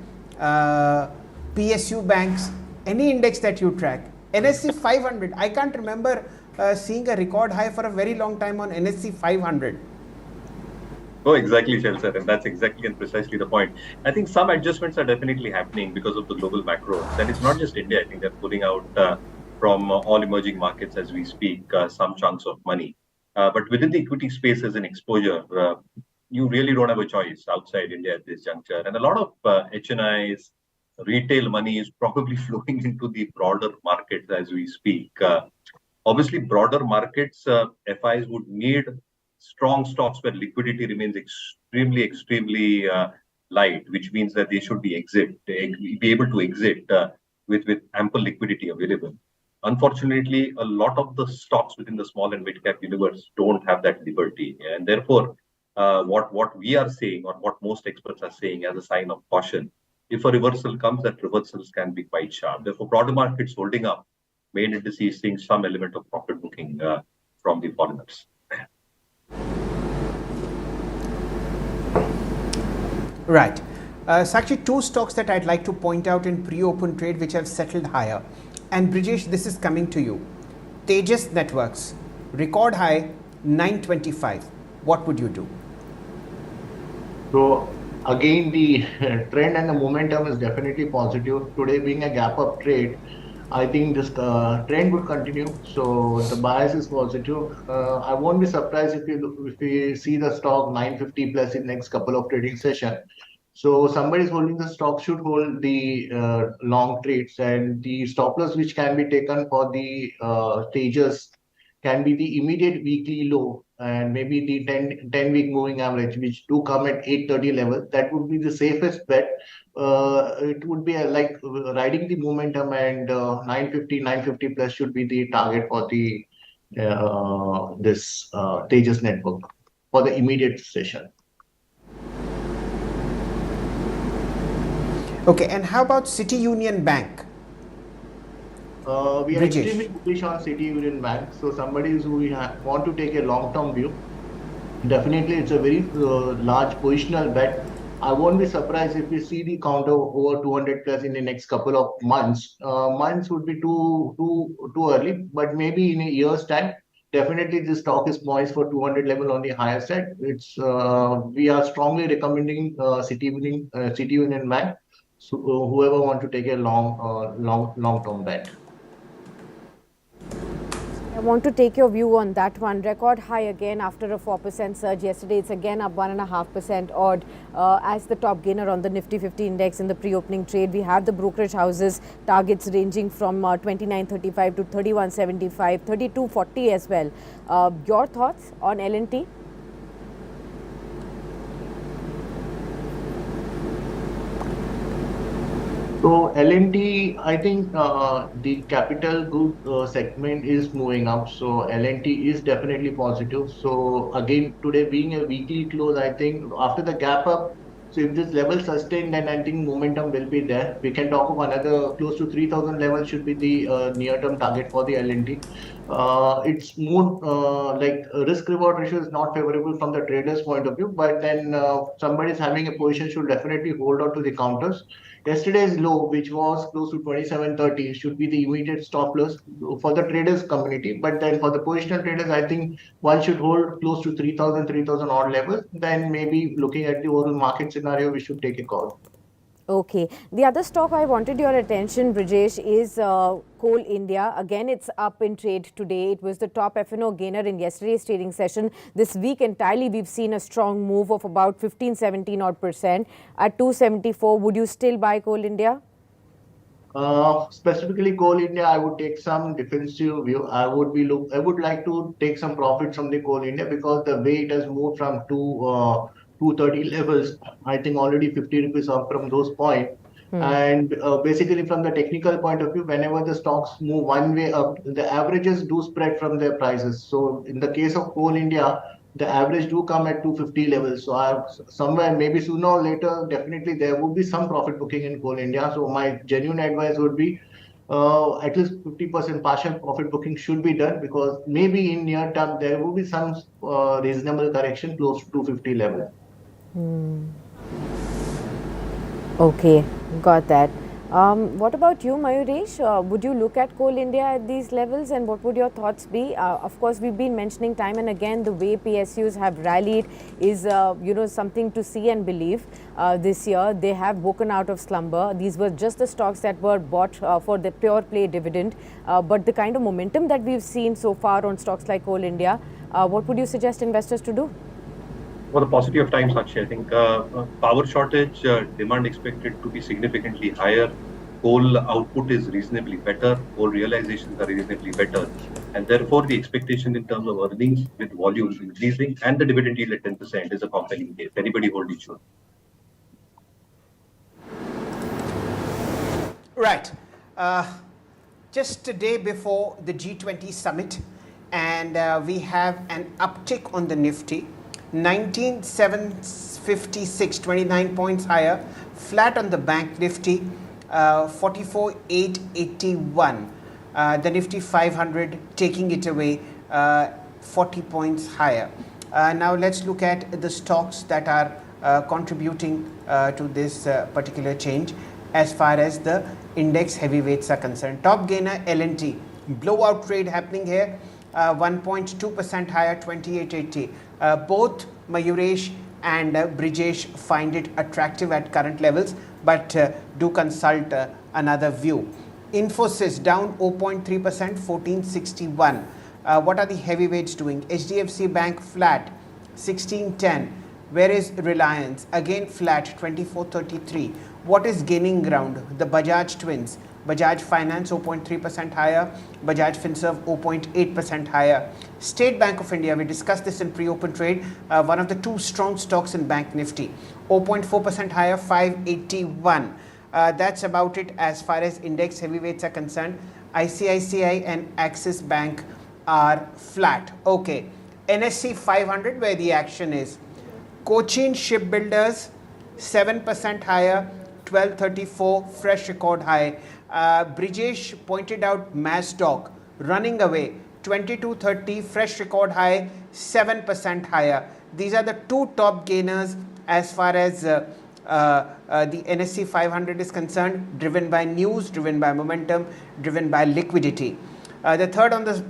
PSU banks, any index that you track. NSE 500, I can't remember seeing a record high for a very long time on NSE 500. Oh, exactly, Shel sir, and that's exactly and precisely the point. I think some adjustments are definitely happening because of the global macros, and it's not just India. I think they're pulling out from all emerging markets as we speak some chunks of money. But within the equity space as an exposure, you really don't have a choice outside India at this juncture, and a lot of HNIs, retail money is probably flowing into the broader markets as we speak. Obviously, broader markets, FIs would need strong stocks where liquidity remains extremely light, which means that they should be able to exit with ample liquidity available. Unfortunately, a lot of the stocks within the small and mid cap universe don't have that liberty, and therefore, what we are saying, or what most experts are saying, as a sign of caution, if a reversal comes, that reversals can be quite sharp. Therefore, broader markets holding up, main indices seeing some element of profit booking from the foreigners. Right. Sakshi, two stocks that I'd like to point out in pre-open trade which have settled higher. And Brijesh, this is coming to you. Tejas Networks, record high 925. What would you do? So again, the trend and the momentum is definitely positive. Today being a gap up trade, I think this trend would continue. So the bias is positive. I won't be surprised if we see the stock 950 plus in next couple of trading session. So somebody is holding the stock should hold the long trades, and the stop loss which can be taken for the stages can be the immediate weekly low and maybe the 10-week moving average, which do come at 830 level. That would be the safest bet. It would be like riding the momentum, and 950 plus should be the target for the this Tejas network for the immediate session. Okay, and how about City Union Bank? We are Brijesh. extremely bullish on City Union Bank. So somebody who want to take a long-term view, definitely it's a very large positional bet. I won't be surprised if we see the counter over 200 plus in the next couple of months. Months would be too early, but maybe in a year's time, definitely this stock is poised for 200 level on the higher side. It's we are strongly recommending City Union Bank. So whoever want to take a long-term bet. I want to take your view on that one. Record high again after a 4% surge yesterday. It's again up 1.5% odd as the top gainer on the Nifty 50 index in the pre-opening trade. We have the brokerage houses targets ranging from 29.35 to 31.75, 32.40 as well. Your thoughts on L&T? So L&T, I think the capital good segment is moving up. So L&T is definitely positive. So again, today being a weekly close, I think after the gap up, so if this level sustained, then I think momentum will be there. We can talk of another close to 3,000 level should be the near-term target for the L&T. It's more like risk-reward ratio is not favorable from the trader's point of view, but then somebody is having a position should definitely hold on to the counters. Yesterday's low, which was close to 27.30, should be the immediate stop loss for the traders community. But then for the positional traders, I think one should hold close to 3,000 odd level. Then maybe looking at the overall market scenario, we should take a call. Okay. The other stock I wanted your attention, Brijesh, is Coal India. Again, it's up in trade today. It was the top F&O gainer in yesterday's trading session. This week entirely, we've seen a strong move of about 15-17 odd percent. At 274, would you still buy Coal India? Specifically Coal India, I would take some defensive view. I would like to take some profit from the Coal India because the way it has moved from 230 levels, I think already 50 rupees up from those points. And basically from the technical point of view, whenever the stocks move one way up, the averages do spread from their prices. So in the case of Coal India, the average do come at 250 levels. So I somewhere maybe sooner or later, definitely there would be some profit booking in Coal India. So my genuine advice would be at least 50% partial profit booking should be done because maybe in near term there will be some reasonable correction close to 250 level. Okay, got that. What about you, Mayuresh? Would you look at Coal India at these levels, and what would your thoughts be? Of course, we've been mentioning time and again the way PSUs have rallied is, something to see and believe. This year, they have woken out of slumber. These were just the stocks that were bought for the pure play dividend. But the kind of momentum that we've seen so far on stocks like Coal India, what would you suggest investors to do? For the paucity of time, Sakshi, I think power shortage, demand expected to be significantly higher. Coal output is reasonably better. Coal realizations are reasonably better. And therefore, the expectation in terms of earnings with volumes increasing and the dividend yield at 10% is a compelling case. Anybody hold it should. Right. Just a day before the G20 summit, and we have an uptick on the Nifty, 19,756, 29 points higher, flat on the Bank Nifty, 44,881. The Nifty 500 taking it away, 40 points higher. Now let's look at the stocks that are contributing to this particular change as far as the index heavyweights are concerned. Top gainer L&T, blowout trade happening here, 1.2% higher, 2880. Both Mayuresh and Brijesh find it attractive at current levels, but do consult another view. Infosys down 0.3%, 1461. What are the heavyweights doing? HDFC Bank flat, 1610. Where is Reliance? Again flat, 2433. What is gaining ground? The Bajaj twins. Bajaj Finance 0.3% higher, Bajaj Finserv 0.8% higher. State Bank of India, we discussed this in pre-open trade, one of the two strong stocks in Bank Nifty, 0.4% higher, 581. That's about it as far as index heavyweights are concerned. ICICI and Axis Bank are flat. Okay, NSE 500 where the action is. Cochin Shipbuilders 7% higher, 1234, fresh record high. Brijesh pointed out Masdog running away, 2230, fresh record high, 7% higher. These are the two top gainers as far as the NSE 500 is concerned, driven by news, driven by momentum, driven by liquidity. The third on the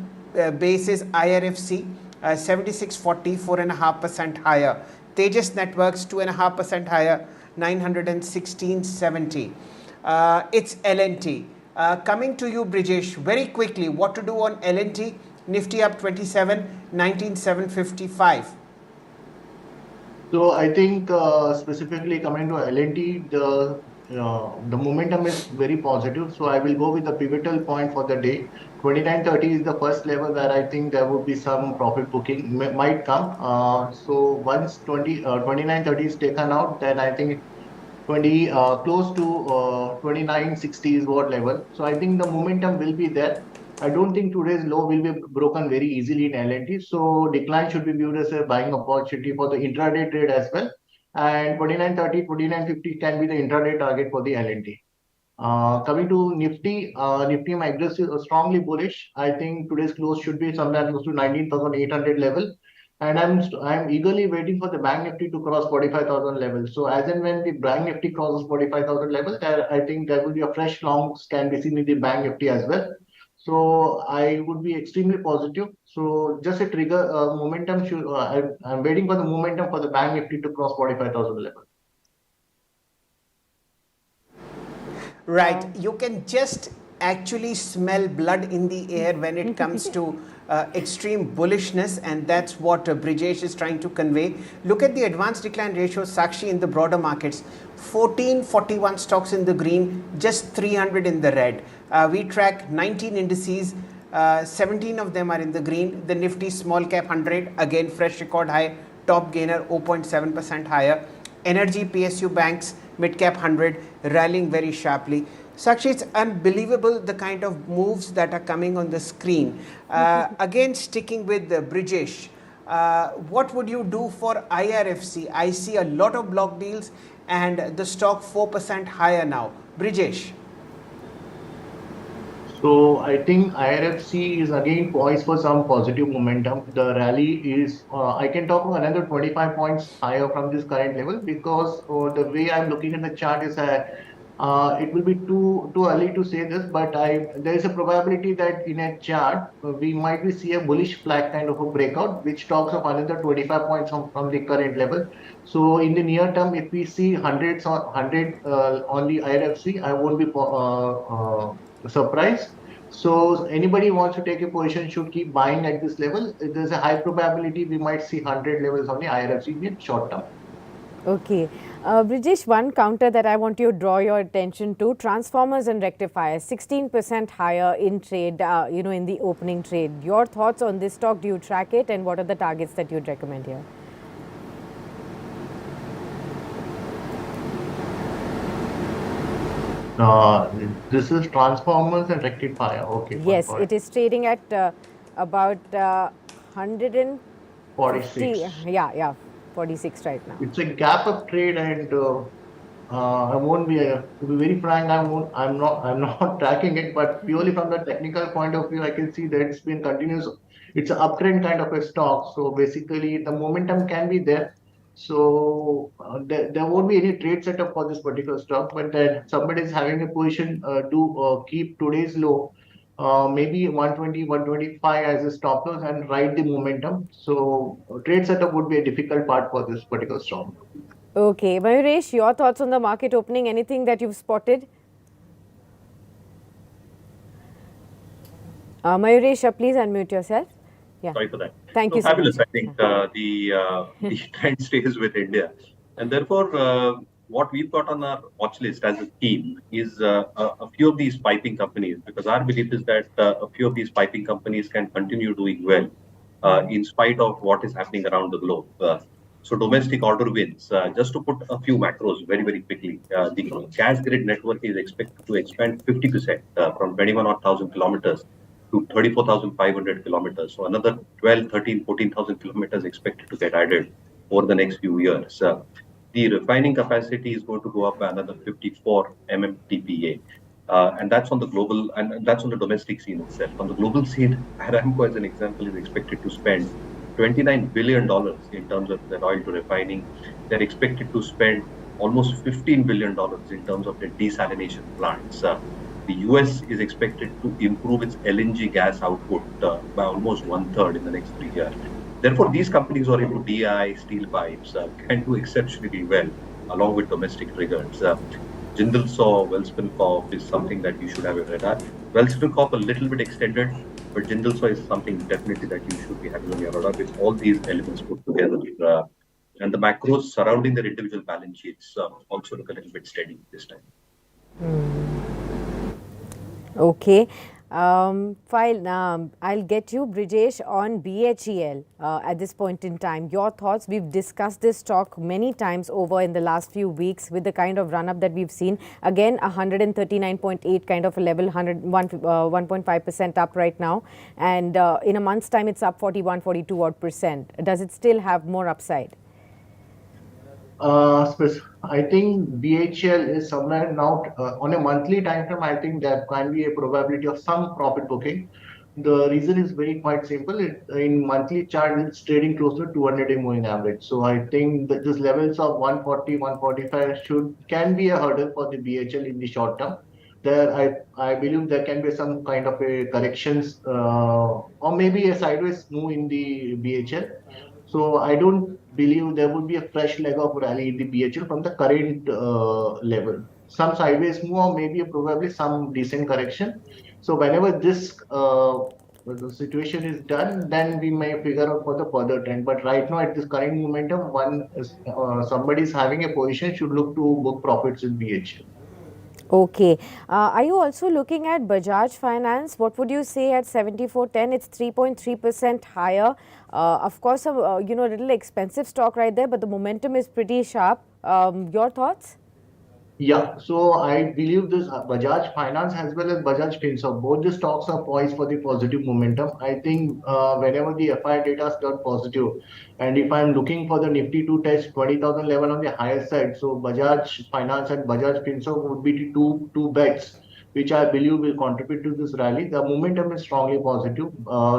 base is IRFC, 7640, 4.5% higher. Tejas Networks 2.5% higher, 916.70. It's L&T. Coming to you, Brijesh, very quickly, what to do on L&T? Nifty up 27, 19,755. So I think specifically coming to L&T, the momentum is very positive. So I will go with the pivotal point for the day. 2930 is the first level where I think there would be some profit booking might come. So once 2930 is taken out, then I think 20 close to 2960 is what level. So I think the momentum will be there. I don't think today's low will be broken very easily in L&T. So decline should be viewed as a buying opportunity for the intraday trade as well. And 2930, 2950 can be the intraday target for the L&T. Coming to Nifty, Nifty I'm aggressive, strongly bullish. I think today's close should be somewhere close to 19,800 level. And I'm eagerly waiting for the Bank Nifty to cross 45,000 level. So as and when the Bank Nifty crosses 45,000 level, I think there will be a fresh longs can be seen in the Bank Nifty as well. So I would be extremely positive. So just a trigger momentum should. I'm waiting for the momentum for the Bank Nifty to cross 45,000 level. Right, you can just actually smell blood in the air when it comes to extreme bullishness, and that's what Brijesh is trying to convey. Look at the advanced decline ratio, Sakshi, in the broader markets. 1441 stocks in the green, just 300 in the red. We track 19 indices, 17 of them are in the green. The Nifty small cap 100, again fresh record high, top gainer 0.7% higher. Energy PSU banks, mid cap 100, rallying very sharply. Sakshi, it's unbelievable the kind of moves that are coming on the screen. Again, sticking with Brijesh, what would you do for IRFC? I see a lot of block deals and the stock 4% higher now. Brijesh. So I think IRFC is again poised for some positive momentum. The rally is, I can talk about another 25 points higher from this current level because the way I'm looking at the chart is it will be too early to say this, but there is a probability that in a chart we might be see a bullish flag kind of a breakout, which talks of another 25 points from the current level. So in the near term, if we see hundreds or 100 on the IRFC, I won't be surprised. So anybody who wants to take a position should keep buying at this level. There's a high probability we might see 100 levels on the IRFC in short term. Okay. Brijesh, one counter that I want you to draw your attention to, transformers and rectifiers, 16% higher in trade, in the opening trade. Your thoughts on this stock? Do you track it, and what are the targets that you'd recommend here? This is transformers and rectifier. Okay, fine, Yes, got it it. is trading at about 150. 46. Yeah, 46 right now. It's a gap up trade, and I won't be to be very frank. I'm not tracking it, but purely from the technical point of view, I can see that it's been continuous. It's an uptrend kind of a stock. So basically, the momentum can be there. So there won't be any trade setup for this particular stock. But then somebody is having a position to keep today's low. Maybe 120, 125 as a stop loss and ride the momentum. So trade setup would be a difficult part for this particular stock. Okay, Mayuresh, your thoughts on the market opening? Anything that you've spotted? Mayuresh, please unmute yourself. Yeah. Sorry for that. Thank So you so fabulous. much. I think the trend stays with India, and therefore what we've got on our watch list as a team is a few of these piping companies, because our belief is that a few of these piping companies can continue doing well in spite of what is happening around the globe. So domestic order wins. Just to put a few macros very, very quickly, the gas grid network is expected to expand 50% from 21,000 kilometers to 34,500 kilometers. So another 12, 13, 14,000 kilometers expected to get added over the next few years. The refining capacity is going to go up by another 54 mmtpa. And that's on the global, and that's on the domestic scene itself. On the global scene, Aramco, as an example, is expected to spend $29 billion in terms of their oil to refining. They're expected to spend almost $15 billion in terms of their desalination plants. The US is expected to improve its LNG gas output by almost one-third in the next 3 years. Therefore, these companies who are into DI, steel pipes, can do exceptionally well along with domestic triggers. Jindal Saw, Welspun Corp is something that you should have a radar. Welspun Corp a little bit extended, but Jindal Saw is something definitely that you should be having on your radar with all these elements put together. And the macros surrounding their individual balance sheets also look a little bit steady this time. Okay. I'll get you, Brijesh, on BHEL at this point in time. Your thoughts? We've discussed this stock many times over in the last few weeks with the kind of run-up that we've seen. Again, 139.8 kind of a level, 1.5% up right now. And in a month's time, it's up 41, 42 odd percent. Does it still have more upside? I think BHL is somewhere now on a monthly time frame. I think there can be a probability of some profit booking. The reason is very quite simple. In monthly chart, it's trading close to 200-day moving average. So I think that this levels of 140, 145 can be a hurdle for the BHL in the short term. There, I believe there can be some kind of a corrections or maybe a sideways move in the BHL. So I don't believe there would be a fresh leg of rally in the BHL from the current level. Some sideways move or maybe probably some decent correction. So whenever this the situation is done, then we may figure out for the further trend. But right now, at this current momentum, somebody is having a position should look to book profits in BHL. Okay. Are you also looking at Bajaj Finance? What would you say at 74.10? It's 3.3% higher. Of course, a little expensive stock right there, but the momentum is pretty sharp. Your thoughts? Yeah, so I believe this Bajaj Finance as well as Bajaj Finserv, both the stocks are poised for the positive momentum. I think whenever the FI data is turned positive, and if I'm looking for the Nifty to test 20,000 level on the higher side, so Bajaj Finance and Bajaj Finserv would be the two bets which I believe will contribute to this rally. The momentum is strongly positive.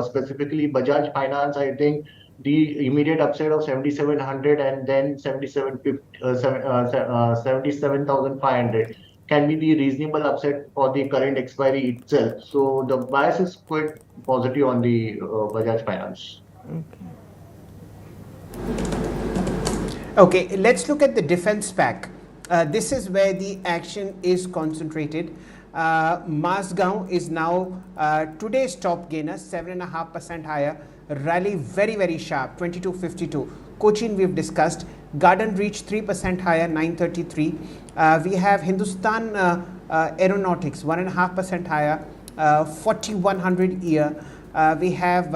Specifically, Bajaj Finance, I think the immediate upside of 7,700 and then 77,500 can be the reasonable upside for the current expiry itself. So the bias is quite positive on the Bajaj Finance. Okay, let's look at the defense pack. This is where the action is concentrated. Mazgaon is now today's top gainer, 7.5% higher. Rally very sharp, 22.52. Cochin we've discussed. Garden reached 3% higher, 9.33. We have Hindustan Aeronautics, 1.5% higher, 4,100 year. We have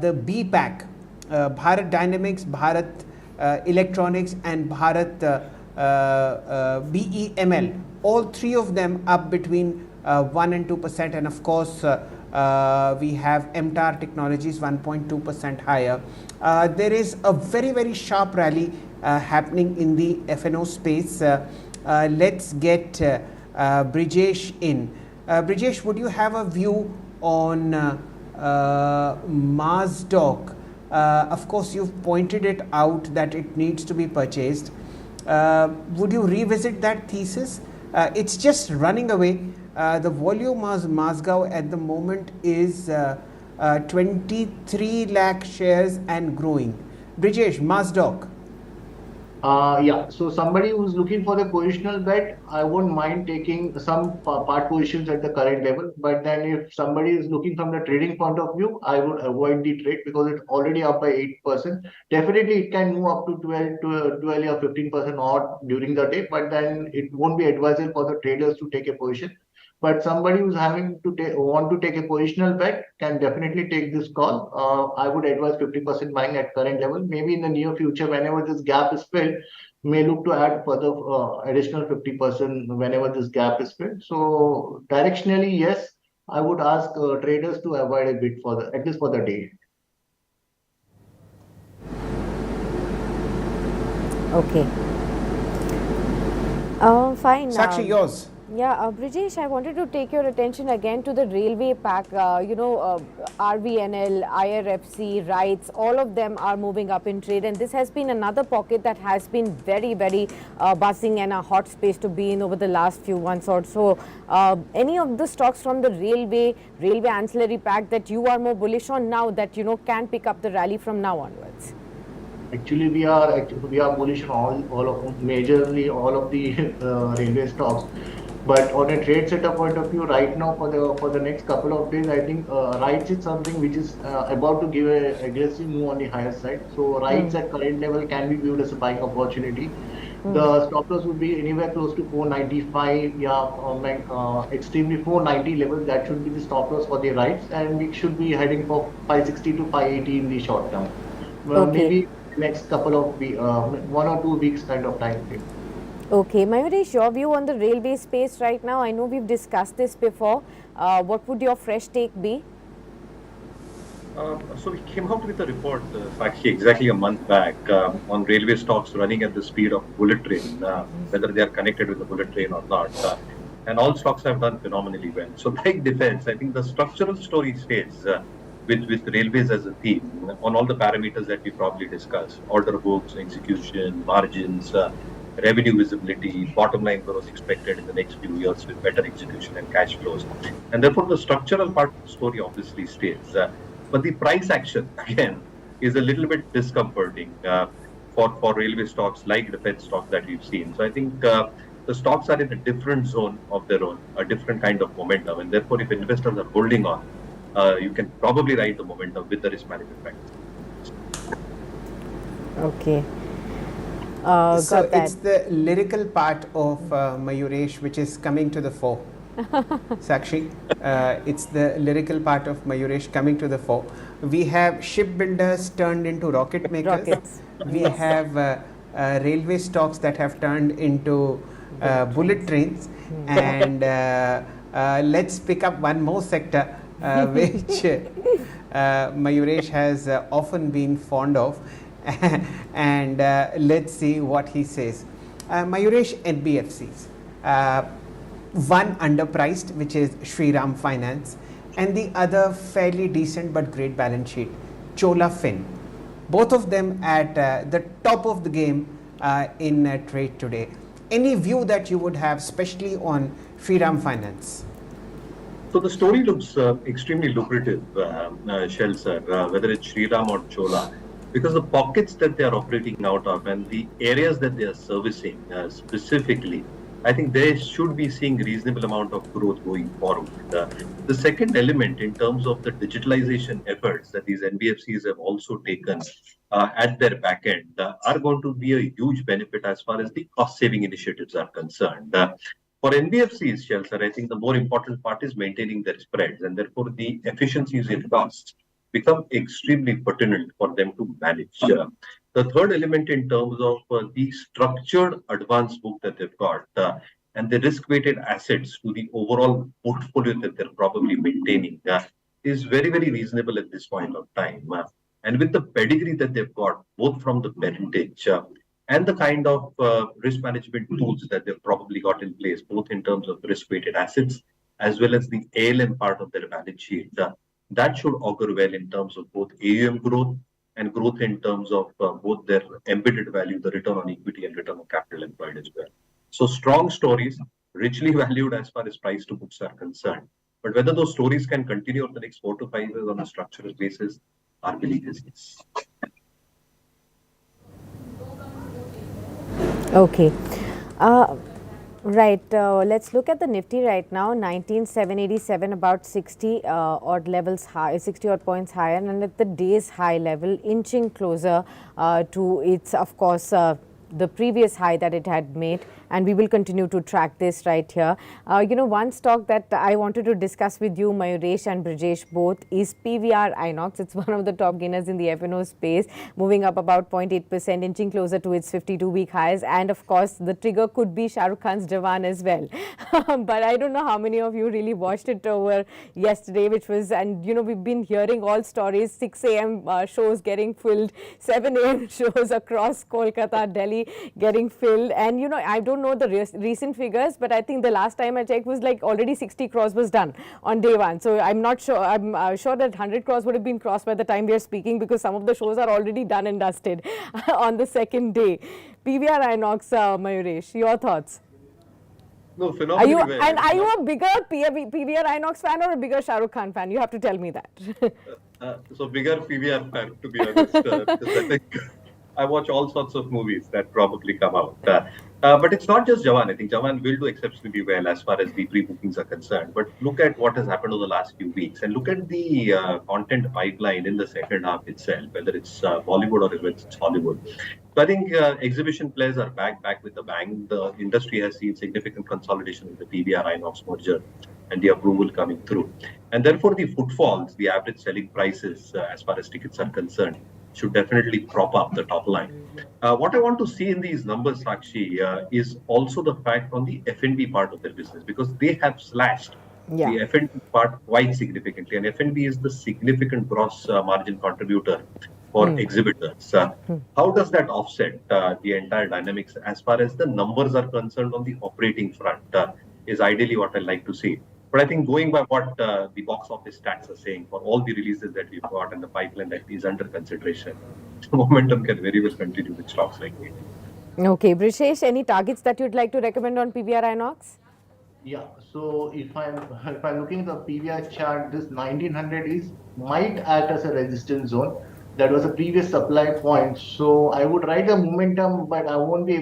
the B pack, Bharat Dynamics, Bharat Electronics and Bharat BEML. All three of them up between 1 and 2%, and of course we have MTAR Technologies 1.2% higher. There is a very sharp rally happening in the FNO space. Let's get Brijesh in. Brijesh, would you have a view on Mazdoc? Of course, you've pointed it out that it needs to be purchased. Would you revisit that thesis? It's just running away. The volume of Mazgaon at the moment is 23 lakh shares and growing. Brijesh, Mazdoc. Yeah, so somebody who's looking for the positional bet, I won't mind taking some part positions at the current level. But then if somebody is looking from the trading point of view, I would avoid the trade because it's already up by 8%. Definitely, it can move up to 12 or 15% odd during the day, but then it won't be advisable for the traders to take a position. But somebody who's having to want to take a positional bet can definitely take this call. I would advise 50% buying at current level. Maybe in the near future, whenever this gap is filled, may look to add further additional 50% whenever this gap is filled. So directionally, yes, I would ask traders to avoid a bit for at least for the day. Okay. Fine. Sakshi, yours. Yeah, Brijesh, I wanted to take your attention again to the railway pack. RVNL, IRFC, RITES, all of them are moving up in trade, and this has been another pocket that has been very buzzing and a hot space to be in over the last few months or so. Any of the stocks from the railway ancillary pack that you are more bullish on now that can pick up the rally from now onwards? Actually, we are bullish on majorly all of the railway stocks. But on a trade setup point of view, right now for the next couple of days, I think RITES is something which is about to give an aggressive move on the higher side. So RITES at current level can be viewed as a buying opportunity. The stop loss would be anywhere close to 495, extremely 490 level. That should be the stop loss for the RITES, and we should be heading for 560 to 580 in the short term. Maybe next couple of 1 or 2 weeks kind of time frame. Okay, Mayuresh, your view on the railway space right now? I know we've discussed this before. What would your fresh take be? So we came out with a report, actually exactly a month back, on railway stocks running at the speed of bullet train, whether they are connected with the bullet train or not. And all stocks have done phenomenally well. So like defense, I think the structural story stays with railways as a theme on all the parameters that we probably discussed: order books, execution, margins, revenue visibility, bottom line growth expected in the next few years with better execution and cash flows. And therefore, the structural part of the story obviously stays. But the price action, again, is a little bit discomforting for railway stocks like defense stocks that we've seen. So I think the stocks are in a different zone of their own, a different kind of momentum. And therefore, if investors are holding on, you can probably ride the momentum with the risk management practice. Okay. So it's the lyrical part of Mayuresh which is coming to the fore. Sakshi, it's the lyrical part of Mayuresh coming to the fore. We have shipbuilders turned into rocket makers. Rockets. We have railway stocks that have turned into bullet trains. And let's pick up one more sector which Mayuresh has often been fond of. And let's see what he says. Mayuresh, NBFCs. one underpriced, which is Shriram Finance, and the other fairly decent but great balance sheet, Chola Fin. Both of them at the top of the game in trade today. Any view that you would have, especially on Shriram Finance? So the story looks extremely lucrative, Shell sir, whether it's Shriram or Chola, because the pockets that they are operating out of and the areas that they are servicing specifically, I think they should be seeing reasonable amount of growth going forward. The second element in terms of the digitalization efforts that these NBFCs have also taken at their back end are going to be a huge benefit as far as the cost saving initiatives are concerned. For NBFCs, Shell sir, I think the more important part is maintaining their spreads, and therefore the efficiencies in costs become extremely pertinent for them to manage. The third element in terms of the structured advance book that they've got and the risk-weighted assets to the overall portfolio that they're probably maintaining is very, very reasonable at this point of time. And with the pedigree that they've got, both from the parentage and the kind of risk management tools that they've probably got in place, both in terms of risk-weighted assets as well as the ALM part of their balance sheet, that should augur well in terms of both AUM growth and growth in terms of both their embedded value, the return on equity and return on capital employed as well. So strong stories, richly valued as far as price to books are concerned. But whether those stories can continue over the next 4 to 5 years on a structural basis, our belief is yes. Okay. Right, let's look at the Nifty right now, 19,787, about 60 odd levels high, 60 odd points higher, and at the day's high level, inching closer to its, of course, the previous high that it had made, and we will continue to track this right here. You know, one stock that I wanted to discuss with you, Mayuresh and Brijesh both, is PVR Inox. It's one of the top gainers in the F&O space, moving up about 0.8%, inching closer to its 52-week highs. And of course, the trigger could be Shah Rukh Khan's Jawan as well. But I don't know how many of you really watched it over yesterday, which was, and you know, we've been hearing all stories, 6 a.m. Shows getting filled, 7 a.m. shows across Kolkata, Delhi getting filled. And you know, I don't know the recent figures, but I think the last time I checked was like already 60 crores was done on day one. So I'm not sure, I'm sure that 100 crores would have been crossed by the time we are speaking, because some of the shows are already done and dusted on the second day. PVR Inox, Mayuresh, your thoughts? No, phenomenally well. And are you a bigger PVR Inox fan or a bigger Shah Rukh Khan fan? You have to tell me that. So bigger PVR fan, to be honest, because I think I watch all sorts of movies that probably come out. But it's not just Jawan. I think Jawan will do exceptionally well as far as the pre-bookings are concerned. But look at what has happened over the last few weeks, and look at the content pipeline in the second half itself, whether it's Bollywood or whether it's Hollywood. So I think exhibition players are back with the bang. The industry has seen significant consolidation with the PVR Inox merger and the approval coming through. And therefore, the footfalls, the average selling prices as far as tickets are concerned, should definitely prop up the top line. What I want to see in these numbers, Sakshi, is also the fact on the F&B part of their business, because they have slashed the F&B part quite significantly, and F&B is the significant gross margin contributor for exhibitors. How does that offset the entire dynamics as far as the numbers are concerned on the operating front is ideally what I like to see. But I think going by what the box office stats are saying, for all the releases that we've got and the pipeline that is under consideration, the momentum can very well continue with stocks like it. Okay, Brijesh, any targets that you'd like to recommend on PVR Inox? Yeah, so if I'm looking at the PVR chart, this 1900 might act as a resistance zone. That was a previous supply point. So I would ride the momentum, but I won't be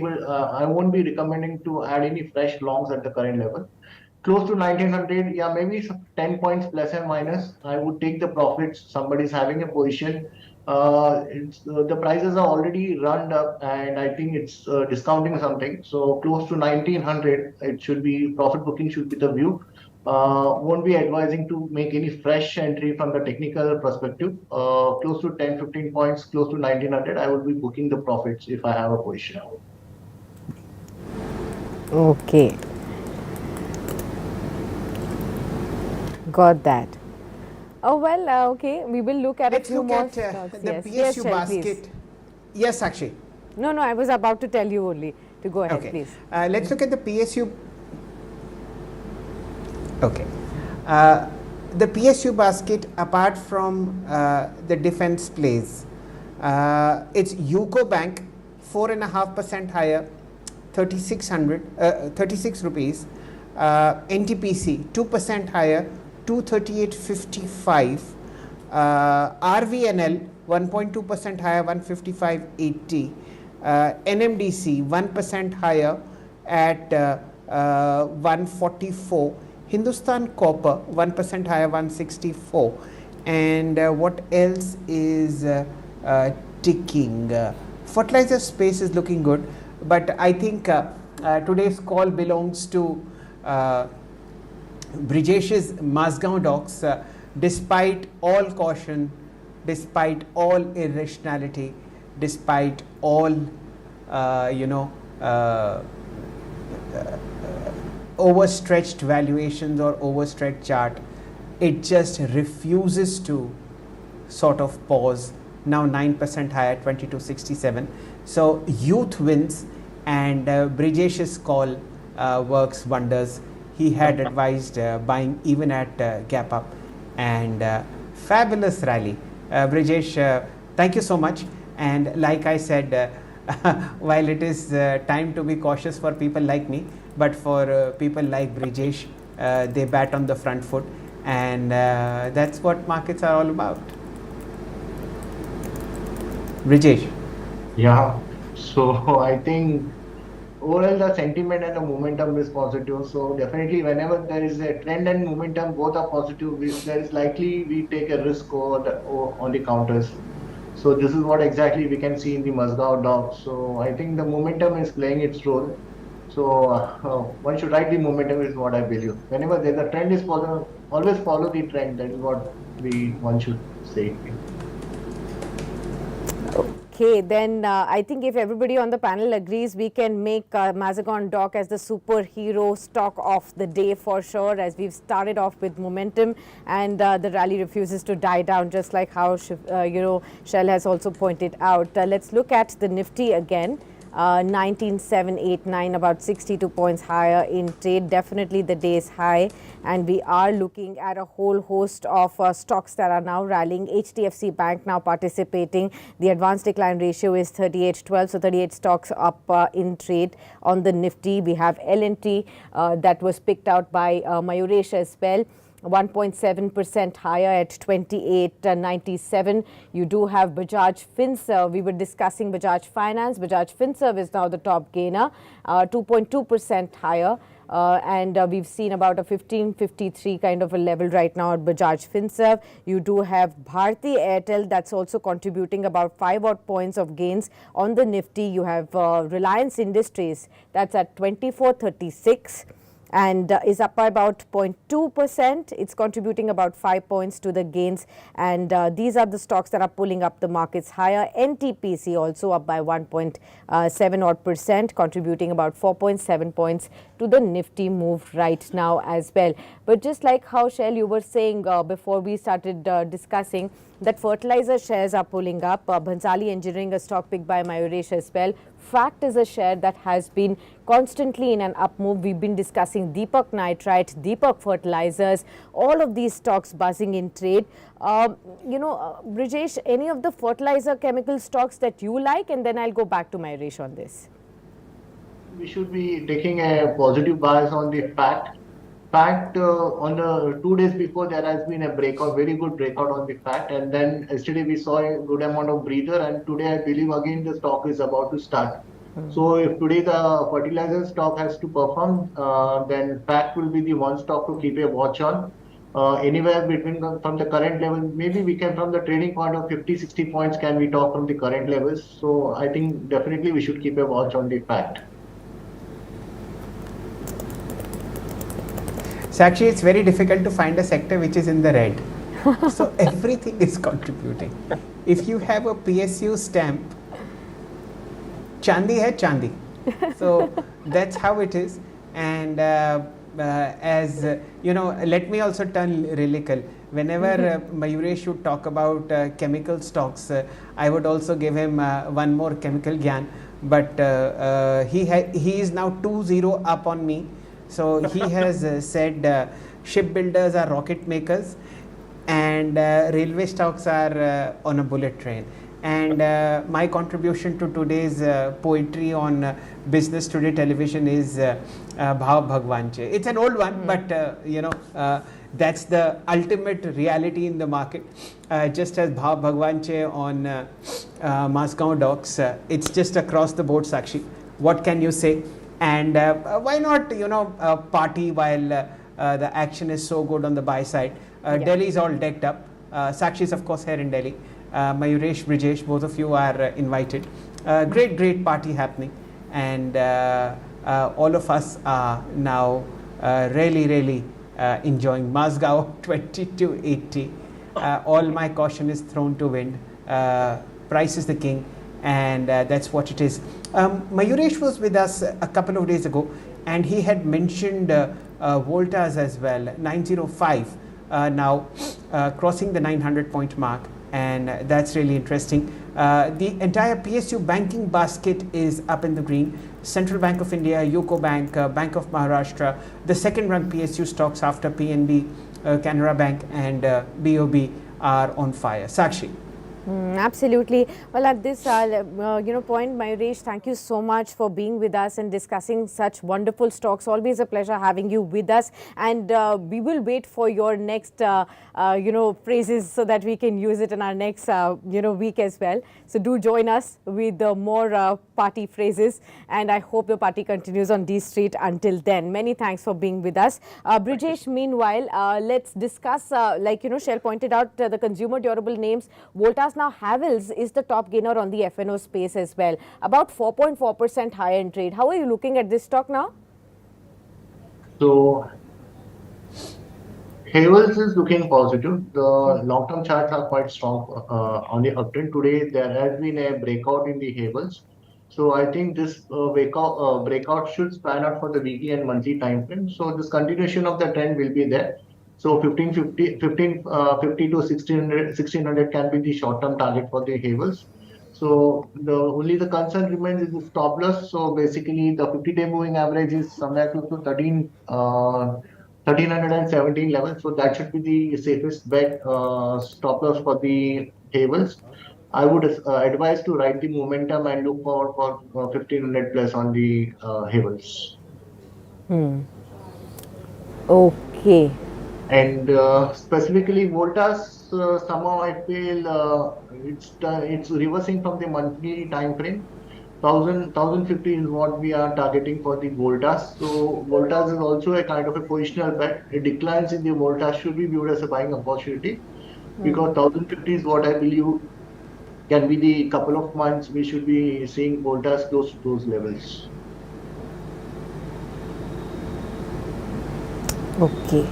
recommending to add any fresh longs at the current level. Close to 1900, yeah, maybe 10 points plus and minus. I would take the profits. Somebody's having a position. The prices are already run up, and I think it's discounting something. So close to 1900, it should be profit booking should be the view. Won't be advising to make any fresh entry from the technical perspective. Close to 10-15 points, close to 1900, I will be booking the profits if I have a position. Okay. Got that. Oh, well, okay. We will look at Let's a few look more at stocks. the Yes. PSU Yes, Shail, basket. please. Yes, Sakshi. No, I was about to tell you only to go ahead, Okay. please. Let's look at the PSU. Okay. The PSU basket, apart from the defense plays, it's UCO Bank 4.5% higher, 36 rupees. NTPC 2% higher, 238.55. RVNL 1.2% higher, 155.80. NMDC 1% higher at 144. Hindustan Copper 1% higher, 164. And what else is ticking? Fertilizer space is looking good, but I think today's call belongs to Brijesh's Mazgaon docks. Despite all caution, despite all irrationality, despite all overstretched valuations or overstretched chart, it just refuses to sort of pause. Now 9% higher, 2267. So youth wins, and Brijesh's call works wonders. He had advised buying even at gap up, and fabulous rally. Brijesh, thank you so much. And like I said, while it is time to be cautious for people like me, but for people like Brijesh, they bat on the front foot, and that's what markets are all about. Brijesh. Yeah. So I think overall the sentiment and the momentum is positive. So definitely whenever there is a trend and momentum, both are positive, there is likely we take a risk on the counters. So this is what exactly we can see in the Mazgaon dock. So I think the momentum is playing its role. So one should ride the momentum is what I believe. Whenever there's a trend is positive, always follow the trend. That is what one should say. Okay, then I think if everybody on the panel agrees, we can make Mazgaon Dock as the superhero stock of the day for sure, as we've started off with momentum, and the rally refuses to die down, just like how Shail has also pointed out. Let's look at the Nifty again. 19,789, about 62 points higher in trade. Definitely the day's high, and we are looking at a whole host of stocks that are now rallying. HDFC Bank now participating. The advanced decline ratio is 38.12, so 38 stocks up in trade on the Nifty. We have L&T that was picked out by Mayuresh as well. 1.7% higher at 28.97. You do have Bajaj Finserv. We were discussing Bajaj Finance. Bajaj Finserv is now the top gainer, 2.2% higher. And we've seen about a 1553 kind of a level right now at Bajaj Finserv. You do have Bharti Airtel that's also contributing about 5 odd points of gains on the Nifty. You have Reliance Industries that's at 2436. and is up by about 0.2%. It's contributing about 5 points to the gains, and these are the stocks that are pulling up the markets higher. NTPC also up by 1.7 odd percent, contributing about 4.7 points to the Nifty move right now as well. But just like how Shail, you were saying before we started discussing that fertilizer shares are pulling up. Bhansali Engineering, a stock picked by Mayuresh as well. Fact is a share that has been constantly in an up move. We've been discussing Deepak Nitrite, Deepak Fertilizers, all of these stocks buzzing in trade. Brijesh, any of the fertilizer chemical stocks that you like, and then I'll go back to Mayuresh on this. We should be taking a positive bias on the fact. On the 2 days before, there has been a breakout, very good breakout on the fact, and then yesterday we saw a good amount of breather, and today I believe again the stock is about to start. So if today the fertilizer stock has to perform, then fact will be the one stock to keep a watch on. Anywhere between from the current level, maybe we can, from the trading point of 50-60 points, can we talk from the current levels. So I think definitely we should keep a watch on the fact. Sakshi, it's very difficult to find a sector which is in the red. So everything is contributing. If you have a PSU stamp, Chandi hai Chandi. So that's how it is. And as let me also turn lyrical. Whenever Mayuresh should talk about chemical stocks, I would also give him one more chemical gyan. But he is now 2-0 up on me. So he has said shipbuilders are rocket makers, and railway stocks are on a bullet train. And my contribution to today's poetry on Business Today television is Bhav Bhagwan Che. It's an old one, but that's the ultimate reality in the market. Just as Bhav Bhagwan Che on Masgaon docks, it's just across the board, Sakshi. What can you say? And why not, party while the action is so good on the buy side? Delhi is all decked up. Sakshi is, of course, here in Delhi. Mayuresh, Brijesh, both of you are invited. Great party happening. And all of us are now really enjoying Masgao 2280. All my caution is thrown to wind. Price is the king, and that's what it is. Mayuresh was with us a couple of days ago, and he had mentioned Voltas as well, 905 now crossing the 900 point mark, and that's really interesting. The entire PSU banking basket is up in the green. Central Bank of India, UCO Bank, Bank of Maharashtra, the second ranked PSU stocks after PNB, Canara Bank and BOB are on fire. Sakshi. Absolutely. Well, at this point, Mayuresh, thank you so much for being with us and discussing such wonderful stocks. Always a pleasure having you with us, and we will wait for your next phrases so that we can use it in our next week as well. So do join us with more party phrases, and I hope the party continues on D Street until then. Many thanks for being with us. Brijesh, meanwhile, let's discuss, Shail pointed out, the consumer durable names. Voltas, now Havells is the top gainer on the F&O space as well, about 4.4% higher in trade. How are you looking at this stock now? So Havells is looking positive. The long-term charts are quite strong on the uptrend. Today there has been a breakout in the Havells. So I think this breakout should span out for the weekly and monthly time frame. So this continuation of the trend will be there. So 1550 to 1600 can be the short-term target for the Havells. So only the concern remains is the stop loss. So basically the 50-day moving average is somewhere close to 1317 levels. So that should be the safest bet stop loss for the Havells. I would advise to ride the momentum and look forward for 1500 plus on the Havells. Okay. And specifically Voltas, somehow I feel it's reversing from the monthly time frame. 1050 is what we are targeting for the Voltas. So Voltas is also a kind of a positional bet. A declines in the Voltas should be viewed as a buying opportunity, because 1050 is what I believe can be the couple of months we should be seeing Voltas close to those levels. Okay.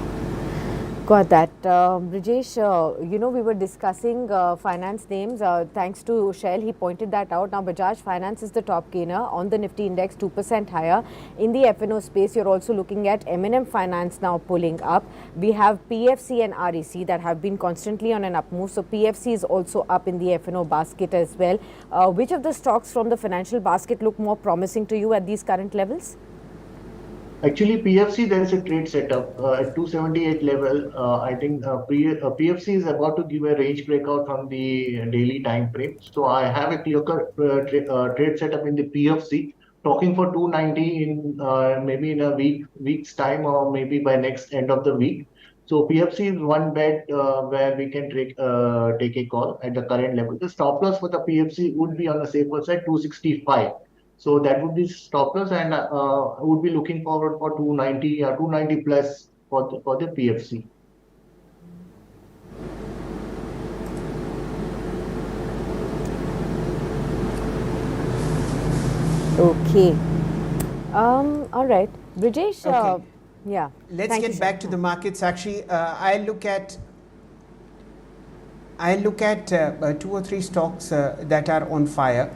Got that. Brijesh, we were discussing finance names. Thanks to Shail, he pointed that out. Now, Bajaj Finance is the top gainer on the Nifty Index, 2% higher. In the F&O space, you're also looking at M&M Finance now pulling up. We have PFC and REC that have been constantly on an up move. So, PFC is also up in the F&O basket as well. Which of the stocks from the financial basket look more promising to you at these current levels? Actually, PFC, there is a trade setup at 278 level. I think PFC is about to give a range breakout from the daily time frame. So I have a clear-cut trade setup in the PFC, talking for 290 in maybe in a week's time, or maybe by next end of the week. So PFC is one bet where we can take a call at the current level. The stop loss for the PFC would be on the safer side, 265. So that would be stop loss, and would be looking forward for 290 or 290 plus for the PFC. Okay. All right. Brijesh, Okay. Yeah. Let's get back to the markets. Actually, I look at two or three stocks that are on fire,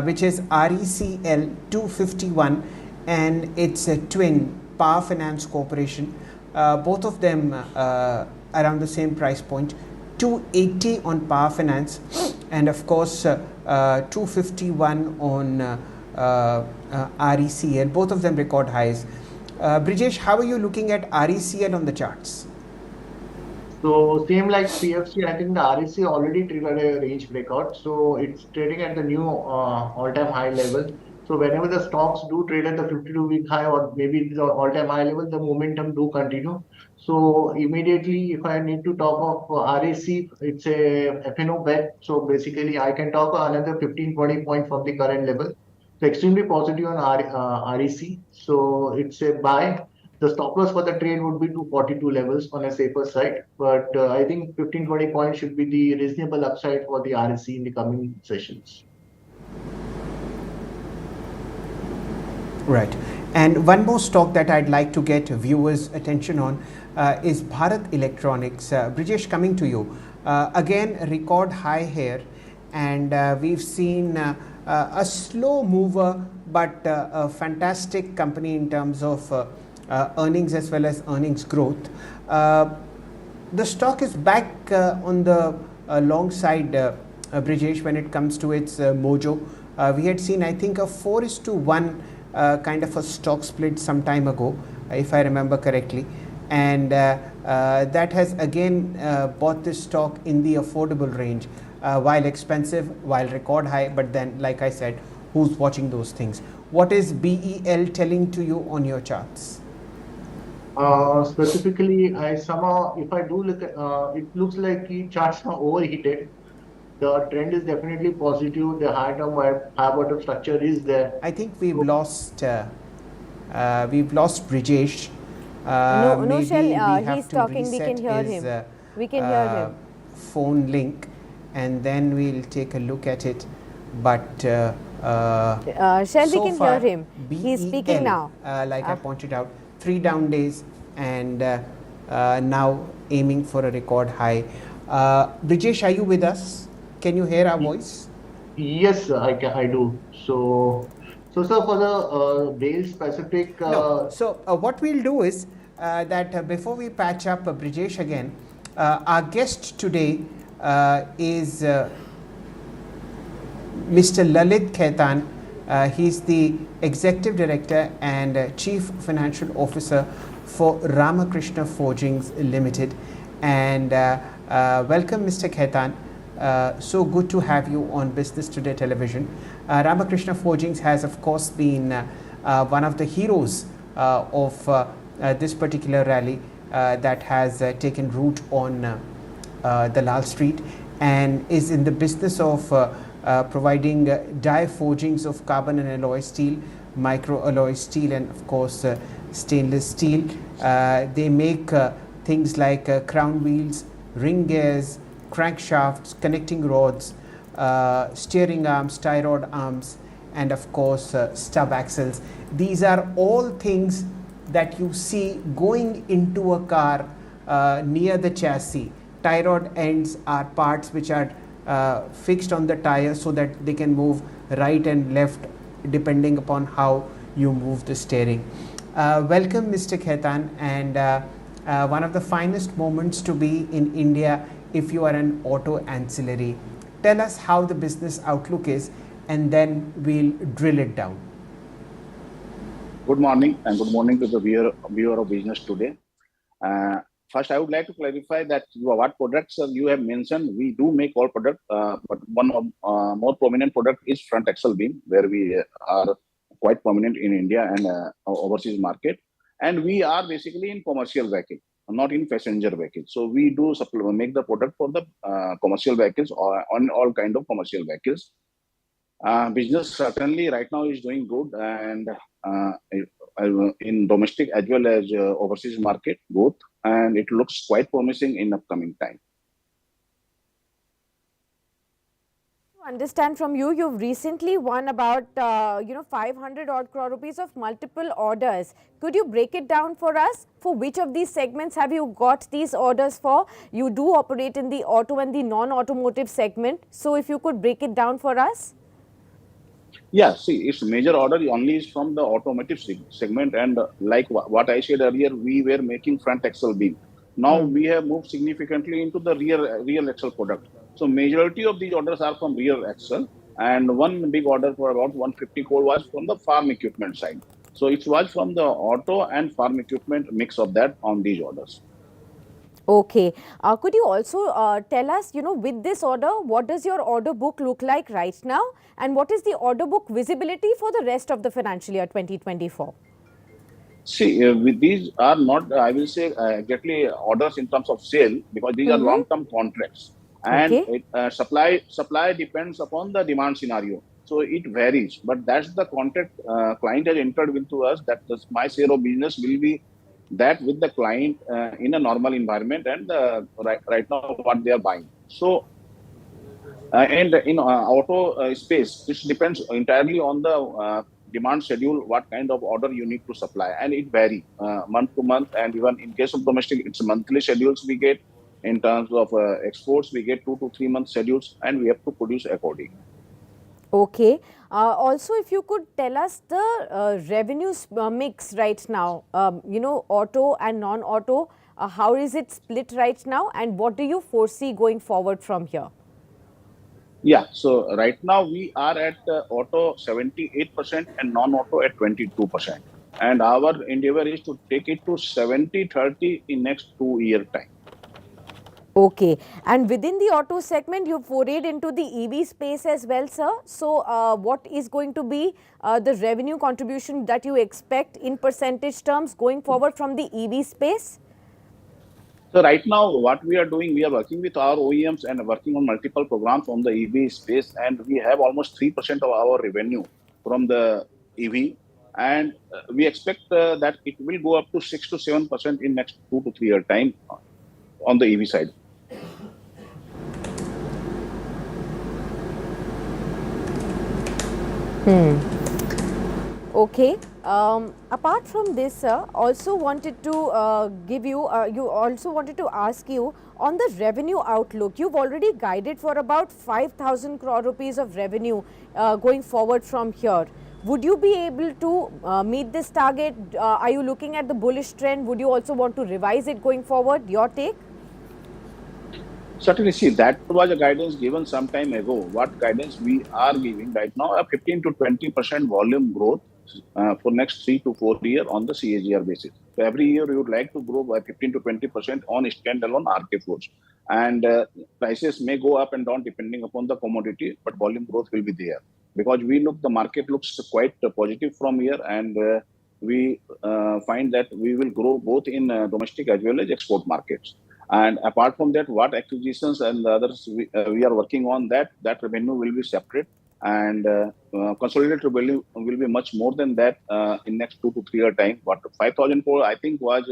which is RECL 251 and its twin Power Finance Corporation. Both of them around the same price point. 280 on Power Finance, and of course 251 on RECL. Both of them record highs. Brijesh, how are you looking at RECL on the charts? So same like PFC, I think the REC already triggered a range breakout. So it's trading at the new all-time high level. So whenever the stocks do trade at the 52-week high or maybe the all-time high level, the momentum do continue. So immediately, if I need to talk of REC, it's a FNO bet. So basically, I can talk another 15-20 point from the current level. So extremely positive on REC. So it's a buy. The stop loss for the trade would be 242 levels on a safer side, but I think 15-20 points should be the reasonable upside for the RSC in the coming sessions. Right. And one more stock that I'd like to get viewers' attention on is Bharat Electronics. Brijesh, coming to you. Again, record high here, and we've seen a slow mover, but a fantastic company in terms of earnings as well as earnings growth. The stock is back on the long side, Brijesh, when it comes to its mojo. We had seen, I think, a 4:1 kind of a stock split some time ago, if I remember correctly. And that has again bought this stock in the affordable range, while expensive, while record high. But then, like I said, who's watching those things? What is BEL telling to you on your charts? Specifically, I somehow, if I do look at, it looks like the charts are overheated. The trend is definitely positive. The high term, high bottom structure is there. I think we've lost Brijesh. No, Maybe Shail, we have he's to talking. We can reset hear his him. We can hear him. phone link, and then we'll take a look at it. But Shail, we so can far, hear him. He's speaking BEL, now. like I pointed out, 3 down days, and now aiming for a record high. Brijesh, are you with us? Can you hear our voice? Yes, I do. So sir, for the bail specific, No. So what we'll do is that before we patch up Brijesh again, our guest today is Mr. Lalit Khaitan. He's the Executive Director and Chief Financial Officer for Ramkrishna Forgings Limited. And welcome, Mr. Khaitan. So good to have you on Business Today Television. Ramkrishna Forgings has, of course, been one of the heroes of this particular rally that has taken root on the Lal Street, and is in the business of providing die forgings of carbon and alloy steel, micro alloy steel, and of course stainless steel. They make things like crown wheels, ring gears, crankshafts, connecting rods, steering arms, tie rod arms, and of course stub axles. These are all things that you see going into a car near the chassis. Tie rod ends are parts which are fixed on the tire so that they can move right and left depending upon how you move the steering. Welcome, Mr. Khaitan, and one of the finest moments to be in India if you are an auto ancillary. Tell us how the business outlook is, and then we'll drill it down. Good morning, and good morning to the viewer of Business Today. First, I would like to clarify that what products you have mentioned. We do make all products, but one of more prominent product is front axle beam, where we are quite prominent in India and overseas market. And we are basically in commercial vehicle, not in passenger vehicle. So we do make the product for the commercial vehicles or on all kind of commercial vehicles. Business certainly right now is doing good, and in domestic as well as overseas market both, and it looks quite promising in upcoming time. Understand from you, you've recently won about 500 odd crore rupees of multiple orders. Could you break it down for us? For which of these segments have you got these orders for? You do operate in the auto and the non-automotive segment, so if you could break it down for us. Yeah, see, its major order only is from the automotive segment, and like what I said earlier, we were making front axle beam. Now we have moved significantly into the rear axle product. So majority of these orders are from rear axle, and one big order for about 150 crore was from the farm equipment side. So it was from the auto and farm equipment mix of that on these orders. Okay. Could you also tell us, with this order, what does your order book look like right now? And what is the order book visibility for the rest of the financial year 2024? See, with these are not, I will say, exactly orders in terms of sale, because these are Mm-hmm. long-term contracts, and Okay. supply depends upon the demand scenario. So it varies, but that's the contract client has entered into us, that my share of business will be that with the client in a normal environment, and right now what they are buying. So and in auto space, it depends entirely on the demand schedule, what kind of order you need to supply, and it vary month to month. And even in case of domestic, it's monthly schedules we get. In terms of exports, we get 2 to 3 month schedules, and we have to produce accordingly. Okay. Also, if you could tell us the revenue mix right now, auto and non-auto, how is it split right now, and what do you foresee going forward from here? Yeah, so right now we are at auto 78% and non-auto at 22%. And our endeavor is to take it to 70-30 in next 2 year time. Okay. And within the auto segment, you've forayed into the EV space as well, sir. So, what is going to be the revenue contribution that you expect in percentage terms going forward from the EV space? So right now, what we are doing, we are working with our OEMs and working on multiple programs on the EV space, and we have almost 3% of our revenue from the EV, and we expect that it will go up to 6 to 7% in next 2 to 3 year time on the EV side. Okay. Apart from this, sir, also wanted to also wanted to ask you on the revenue outlook. You've already guided for about 5,000 crore rupees of revenue going forward from here. Would you be able to meet this target? Are you looking at the bullish trend? Would you also want to revise it going forward? Your take? Certainly, see, that was a guidance given some time ago. What guidance we are giving right now, a 15 to 20% volume growth for next 3 to 4 years on the CAGR basis. So every year we would like to grow by 15 to 20% on standalone RK Foods. And prices may go up and down depending upon the commodity, but volume growth will be there. Because the market looks quite positive from here, and we find that we will grow both in domestic as well as export markets. And apart from that, what acquisitions and the others we are working on, that revenue will be separate, and consolidated revenue will be much more than that in next 2 to 3 year time. What 5,000 crore I think was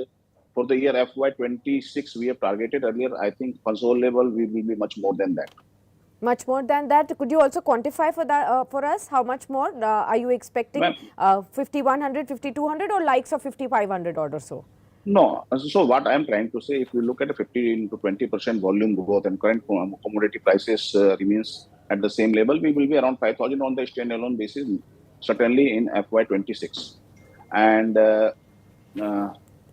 for the year FY26 we have targeted earlier. I think console level we will be much more than that. Much more than that. Could you also quantify for that for us? How much more are you expecting? 5,100, 5,200, or likes of 5,500 or so? No. So what I am trying to say, if you look at a 15 to 20% volume growth and current commodity prices remains at the same level, we will be around 5,000 on the standalone basis, certainly in FY26. And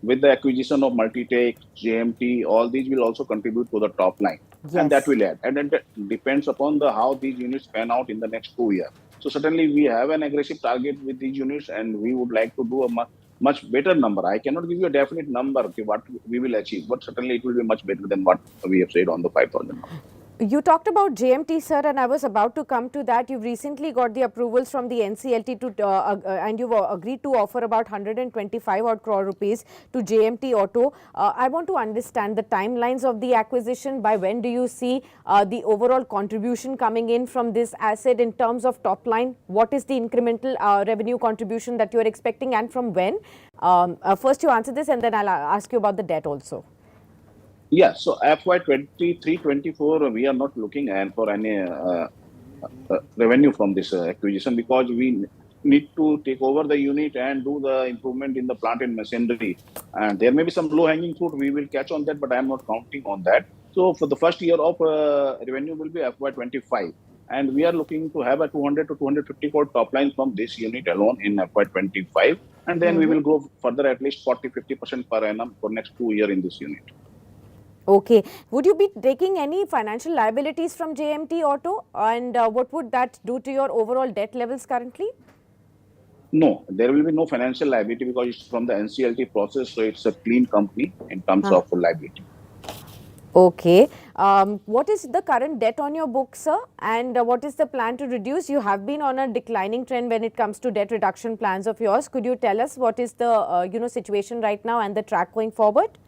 with the acquisition of Multitech, JMT, all these will also contribute to the top line. Yes. And that will add. And then depends upon how these units pan out in the next 2 years. So certainly we have an aggressive target with these units, and we would like to do a much better number. I cannot give you a definite number what we will achieve, but certainly it will be much better than what we have said on the 5,000 number. You talked about JMT, sir, and I was about to come to that. You've recently got the approvals from the NCLT and you've agreed to offer about 125 odd crore rupees to JMT Auto. I want to understand the timelines of the acquisition. By when do you see the overall contribution coming in from this asset in terms of top line? What is the incremental revenue contribution that you are expecting, and from when? First you answer this, and then I'll ask you about the debt also. Yeah, so FY23-24, we are not looking for any revenue from this acquisition, because we need to take over the unit and do the improvement in the plant and machinery. And there may be some low-hanging fruit, we will catch on that, but I am not counting on that. So for the first year of revenue will be FY25. And we are looking to have a 200 to 250 crore top line from this unit alone in FY25. And then we will grow further at least 40-50% per annum for next 2 years in this unit. Okay. Would you be taking any financial liabilities from JMT Auto, and what would that do to your overall debt levels currently? No, there will be no financial liability because it's from the NCLT process, so it's a clean company in terms Huh. of liability. Okay. What is the current debt on your books, sir? And what is the plan to reduce? You have been on a declining trend when it comes to debt reduction plans of yours. Could you tell us what is the situation right now and the track going forward?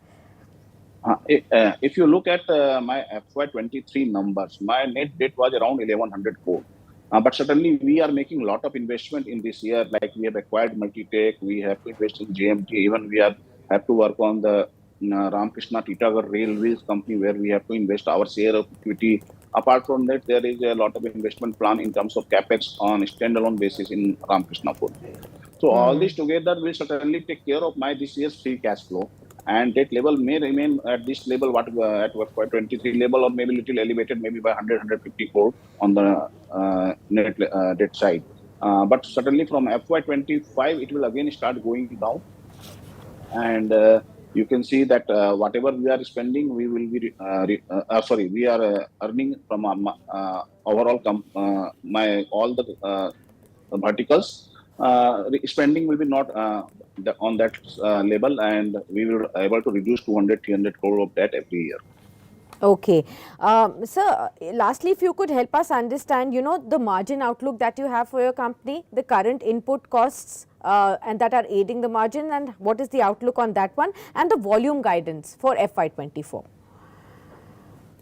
If you look at my FY23 numbers, my net debt was around 1100 crore. But certainly we are making a lot of investment in this year. Like we have acquired Multitech, we have to invest in JMT, even we have to work on the Ramkrishna Titagar Railways company where we have to invest our share of equity. Apart from that, there is a lot of investment plan in terms of capex on a standalone basis in Ramkrishna Forgings. So all this together will certainly take care of my this year's free cash flow, and debt level may remain at this level, what at FY23 level, or maybe little elevated, maybe by 100 crore on the net debt side. But certainly from FY25, it will again start going down, and you can see that whatever we are spending, we will be we are earning from overall my all the verticals. Spending will be not on that level, and we will able to reduce 200-300 crore of debt every year. Okay. Sir, lastly, if you could help us understand, the margin outlook that you have for your company, the current input costs and that are aiding the margin, and what is the outlook on that one, and the volume guidance for FY24.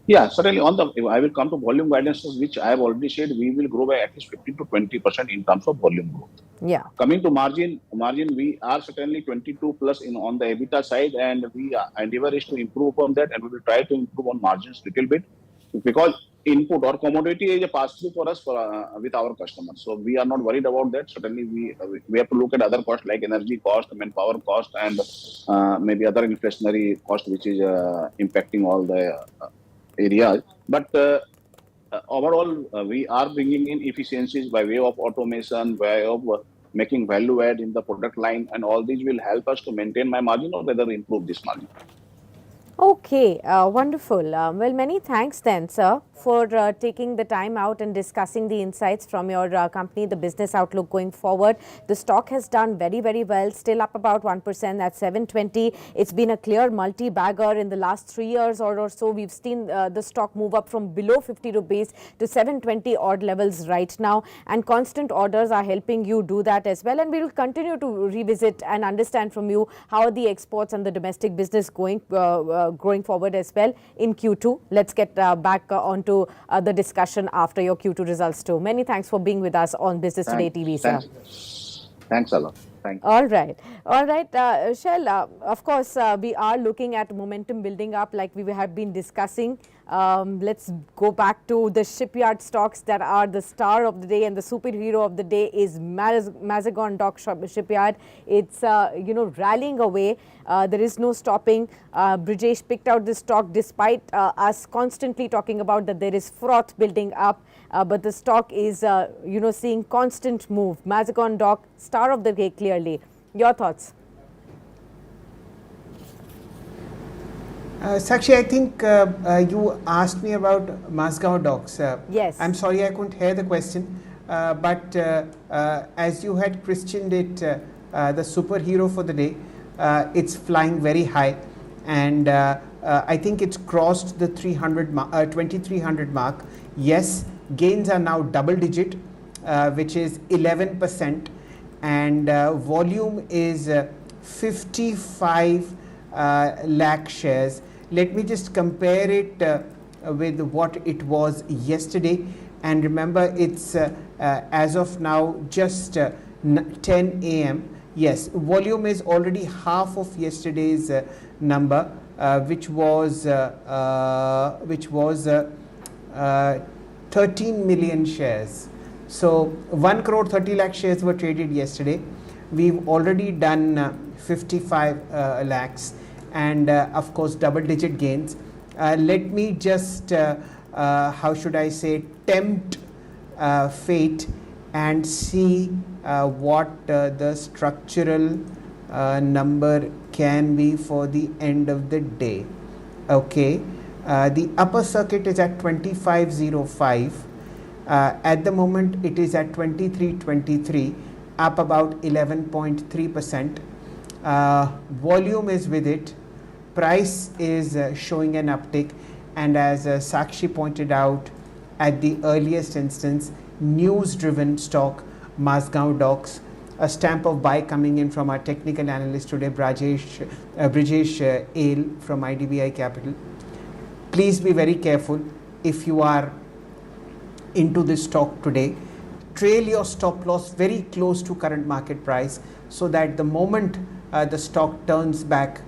Yeah, certainly on the, I will come to volume guidances, which I have already said, we will grow by at least 15 to 20% in terms of volume growth. Yeah. Coming to margin, we are certainly 22 plus in on the EBITDA side, and we endeavor is to improve on that, and we will try to improve on margins little bit, because input or commodity is a pass through for us with our customers. So we are not worried about that. Certainly we have to look at other costs like energy cost, manpower cost, and maybe other inflationary cost which is impacting all the areas. But overall, we are bringing in efficiencies by way of automation, way of making value add in the product line, and all these will help us to maintain my margin or whether improve this margin. Okay, wonderful. Well, many thanks then, sir, for taking the time out and discussing the insights from your company, the business outlook going forward. The stock has done very, very well, still up about 1% at 720. It's been a clear multi-bagger in the last 3 years or so. We've seen the stock move up from below 50 rupees to 720 odd levels right now, and constant orders are helping you do that as well. And we will continue to revisit and understand from you how the exports and the domestic business going forward as well in Q2. Let's get back onto the discussion after your Q2 results too. Many thanks for being with us on Business Today TV, sir. Thanks a lot. Thank you. All right. Shail, of course, we are looking at momentum building up like we have been discussing. Let's go back to the shipyard stocks that are the star of the day, and the superhero of the day is Mazagon Dock Shipyard. It's rallying away. There is no stopping. Brijesh picked out this stock despite us constantly talking about that there is froth building up, but the stock is seeing constant move. Mazagon Dock, star of the day clearly. Your thoughts? Sakshi, I think you asked me about Mazgaon docks. Yes. I'm sorry I couldn't hear the question, but as you had christened it the superhero for the day, it's flying very high, and I think it's crossed the 2300 mark. Yes, gains are now double digit, which is 11%, and volume is 55 lakh shares. Let me just compare it with what it was yesterday, and remember it's as of now just 10 a.m. Yes, volume is already half of yesterday's number, which was 13 million shares. So 1 crore 30 lakh shares were traded yesterday. We've already done 55 lakhs, and of course double digit gains. Let me just how should I say, tempt fate and see what the structural number can be for the end of the day. Okay, the upper circuit is at 2505. At the moment it is at 2323, up about 11.3%. Volume is with it. Price is showing an uptick, and as Sakshi pointed out at the earliest instance, news-driven stock, Mazgaon Docks, a stamp of buy coming in from our technical analyst today, Brijesh Ale from IDBI Capital. Please be very careful if you are into this stock today. Trail your stop loss very close to current market price, so that the moment the stock turns back,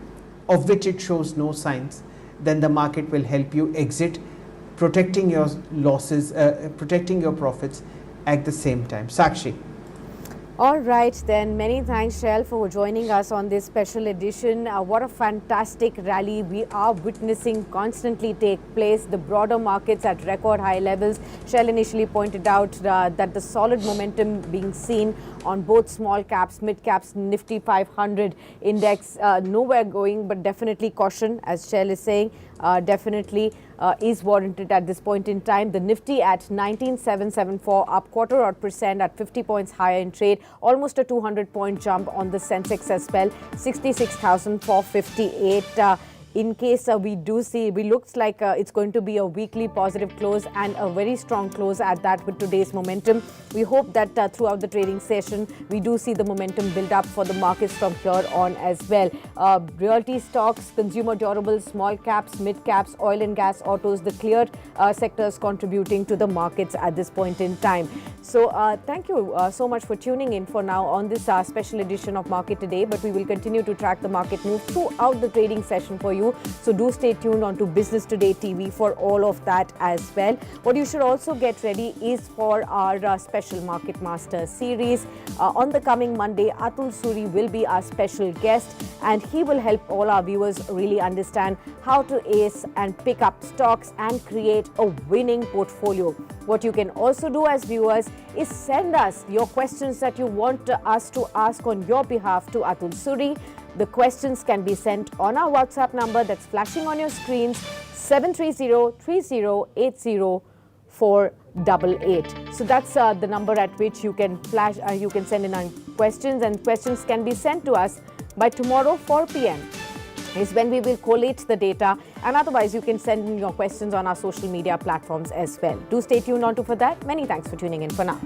of which it shows no signs, then the market will help you exit, protecting your losses, protecting your profits at the same time. Sakshi. All right, then. Many thanks, Shail, for joining us on this special edition. What a fantastic rally we are witnessing constantly take place. The broader markets at record high levels. Shail initially pointed out that the solid momentum being seen on both small caps, mid caps, Nifty 500 index, nowhere going, but definitely caution, as Shail is saying, definitely is warranted at this point in time. The Nifty at 19,774, up quarter odd percent at 50 points higher in trade, almost a 200-point jump on the Sensex as well, 66,458. In case we do see, we looks like it's going to be a weekly positive close and a very strong close at that with today's momentum. We hope that throughout the trading session, we do see the momentum build up for the markets from here on as well. Realty stocks, consumer durables, small caps, mid caps, oil and gas, autos, the clear sectors contributing to the markets at this point in time. So thank you so much for tuning in for now on this special edition of Market Today, but we will continue to track the market move throughout the trading session for you. So do stay tuned on to Business Today TV for all of that as well. What you should also get ready is for our special Market Master series. On the coming Monday, Atul Suri will be our special guest, and he will help all our viewers really understand how to ace and pick up stocks and create a winning portfolio. What you can also do as viewers is send us your questions that you want us to ask on your behalf to Atul Suri. The questions can be sent on our WhatsApp number that's flashing on your screens, 730-3080-488. So that's the number at which you can you can send in questions, and questions can be sent to us by tomorrow 4 p.m. is when we will collate the data, and otherwise you can send in your questions on our social media platforms as well. Do stay tuned on to for that. Many thanks for tuning in for now.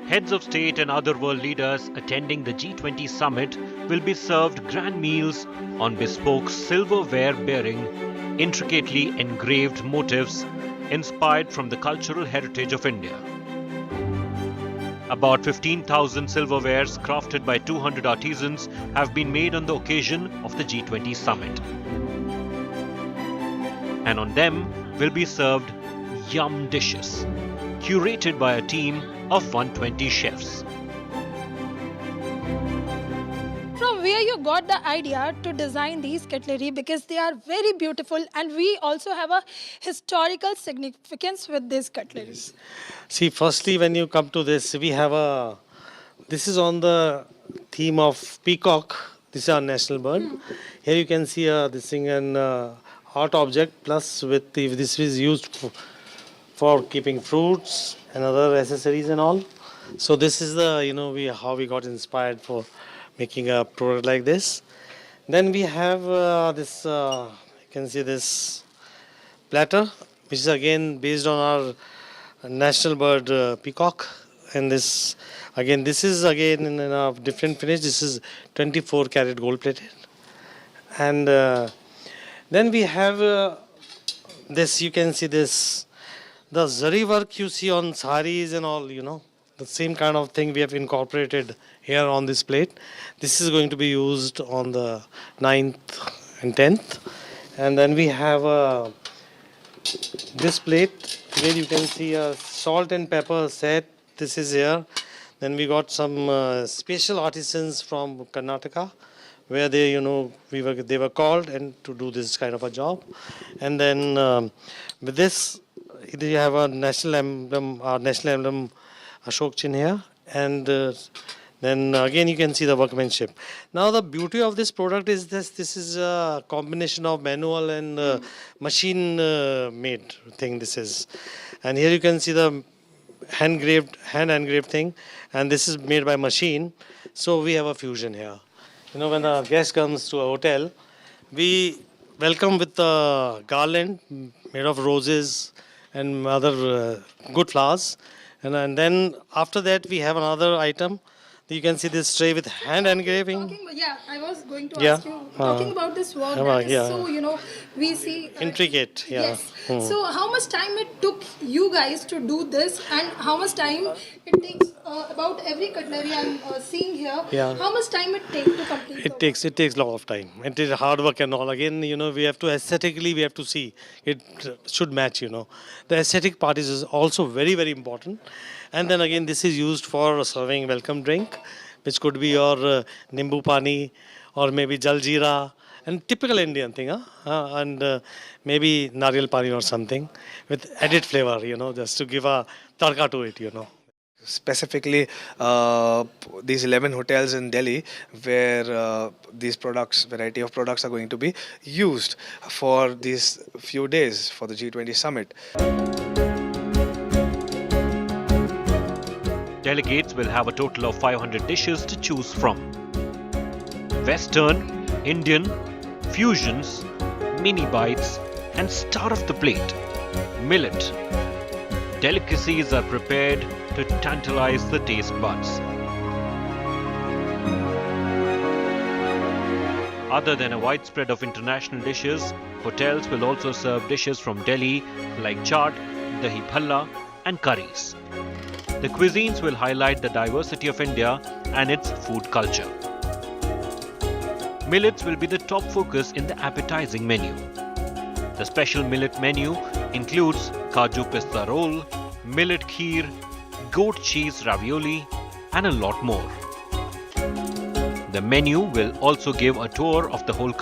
Heads of state and other world leaders attending the G20 summit will be served grand meals on bespoke silverware bearing intricately engraved motifs inspired from the cultural heritage of India. About 15,000 silverwares crafted by 200 artisans have been made on the occasion of the G20 summit. And on them will be served yum dishes, curated by a team of 120 chefs. From where you got the idea to design these cutlery, because they are very beautiful, and we also have a historical significance with these cutleries. See, firstly, when you come to this, we have this is on the theme of peacock. This is our national bird. Here you can see this thing, an art object, plus with this is used for keeping fruits and other accessories and all. So this is the, how we got inspired for making a product like this. Then we have this, you can see this platter, which is again based on our national bird peacock. And this is again in a different finish. This is 24 karat gold plated. And then we have this, you can see this, the zari work you see on saris and all, the same kind of thing we have incorporated here on this plate. This is going to be used on the 9th and 10th. And then we have this plate where you can see a salt and pepper set. This is here. Then we got some special artisans from Karnataka, where they, they were called and to do this kind of a job. And then with this, you have a national emblem, our national emblem, Ashok Chin here, and then again you can see the workmanship. Now the beauty of this product is this is a combination of manual and machine made thing. This is, and here you can see the hand engraved thing, and this is made by machine. So we have a fusion here. When a guest comes to a hotel, we welcome with a garland made of roses and other good flowers. And then after that, we have another item. You can see this tray with hand engraving. I was going to Yeah. ask you, talking about this work that is yeah. so, we see... Intricate, yeah. Yes. So how much time it took you guys to do this, and how much time it takes about every cutlery I'm seeing here, Yeah. how much time it takes to complete the It takes a lot of time. It is hard work and all. Again, we have to aesthetically, we have to see it should match. The aesthetic part is also very, very important. And then again, this is used for serving welcome drink, which could be your nimbu pani or maybe jaljeera, and typical Indian thing, and maybe nariyal pani or something with added flavor, just to give a tarka to it, Specifically, these 11 hotels in Delhi where these variety of products are going to be used for these few days for the G20 summit. Delegates will have a total of 500 dishes to choose from. Western, Indian, fusions, mini bites, and star of the plate, millet. Delicacies are prepared to tantalize the taste buds. Other than a wide spread of international dishes, hotels will also serve dishes from Delhi like chaat, dahi bhalla, and curries. The cuisines will highlight the diversity of India and its food culture. Millets will be the top focus in the appetizing menu. The special millet menu includes Kaju Pista roll, millet kheer, goat cheese ravioli, and a lot more. The menu will also give a tour of the whole country.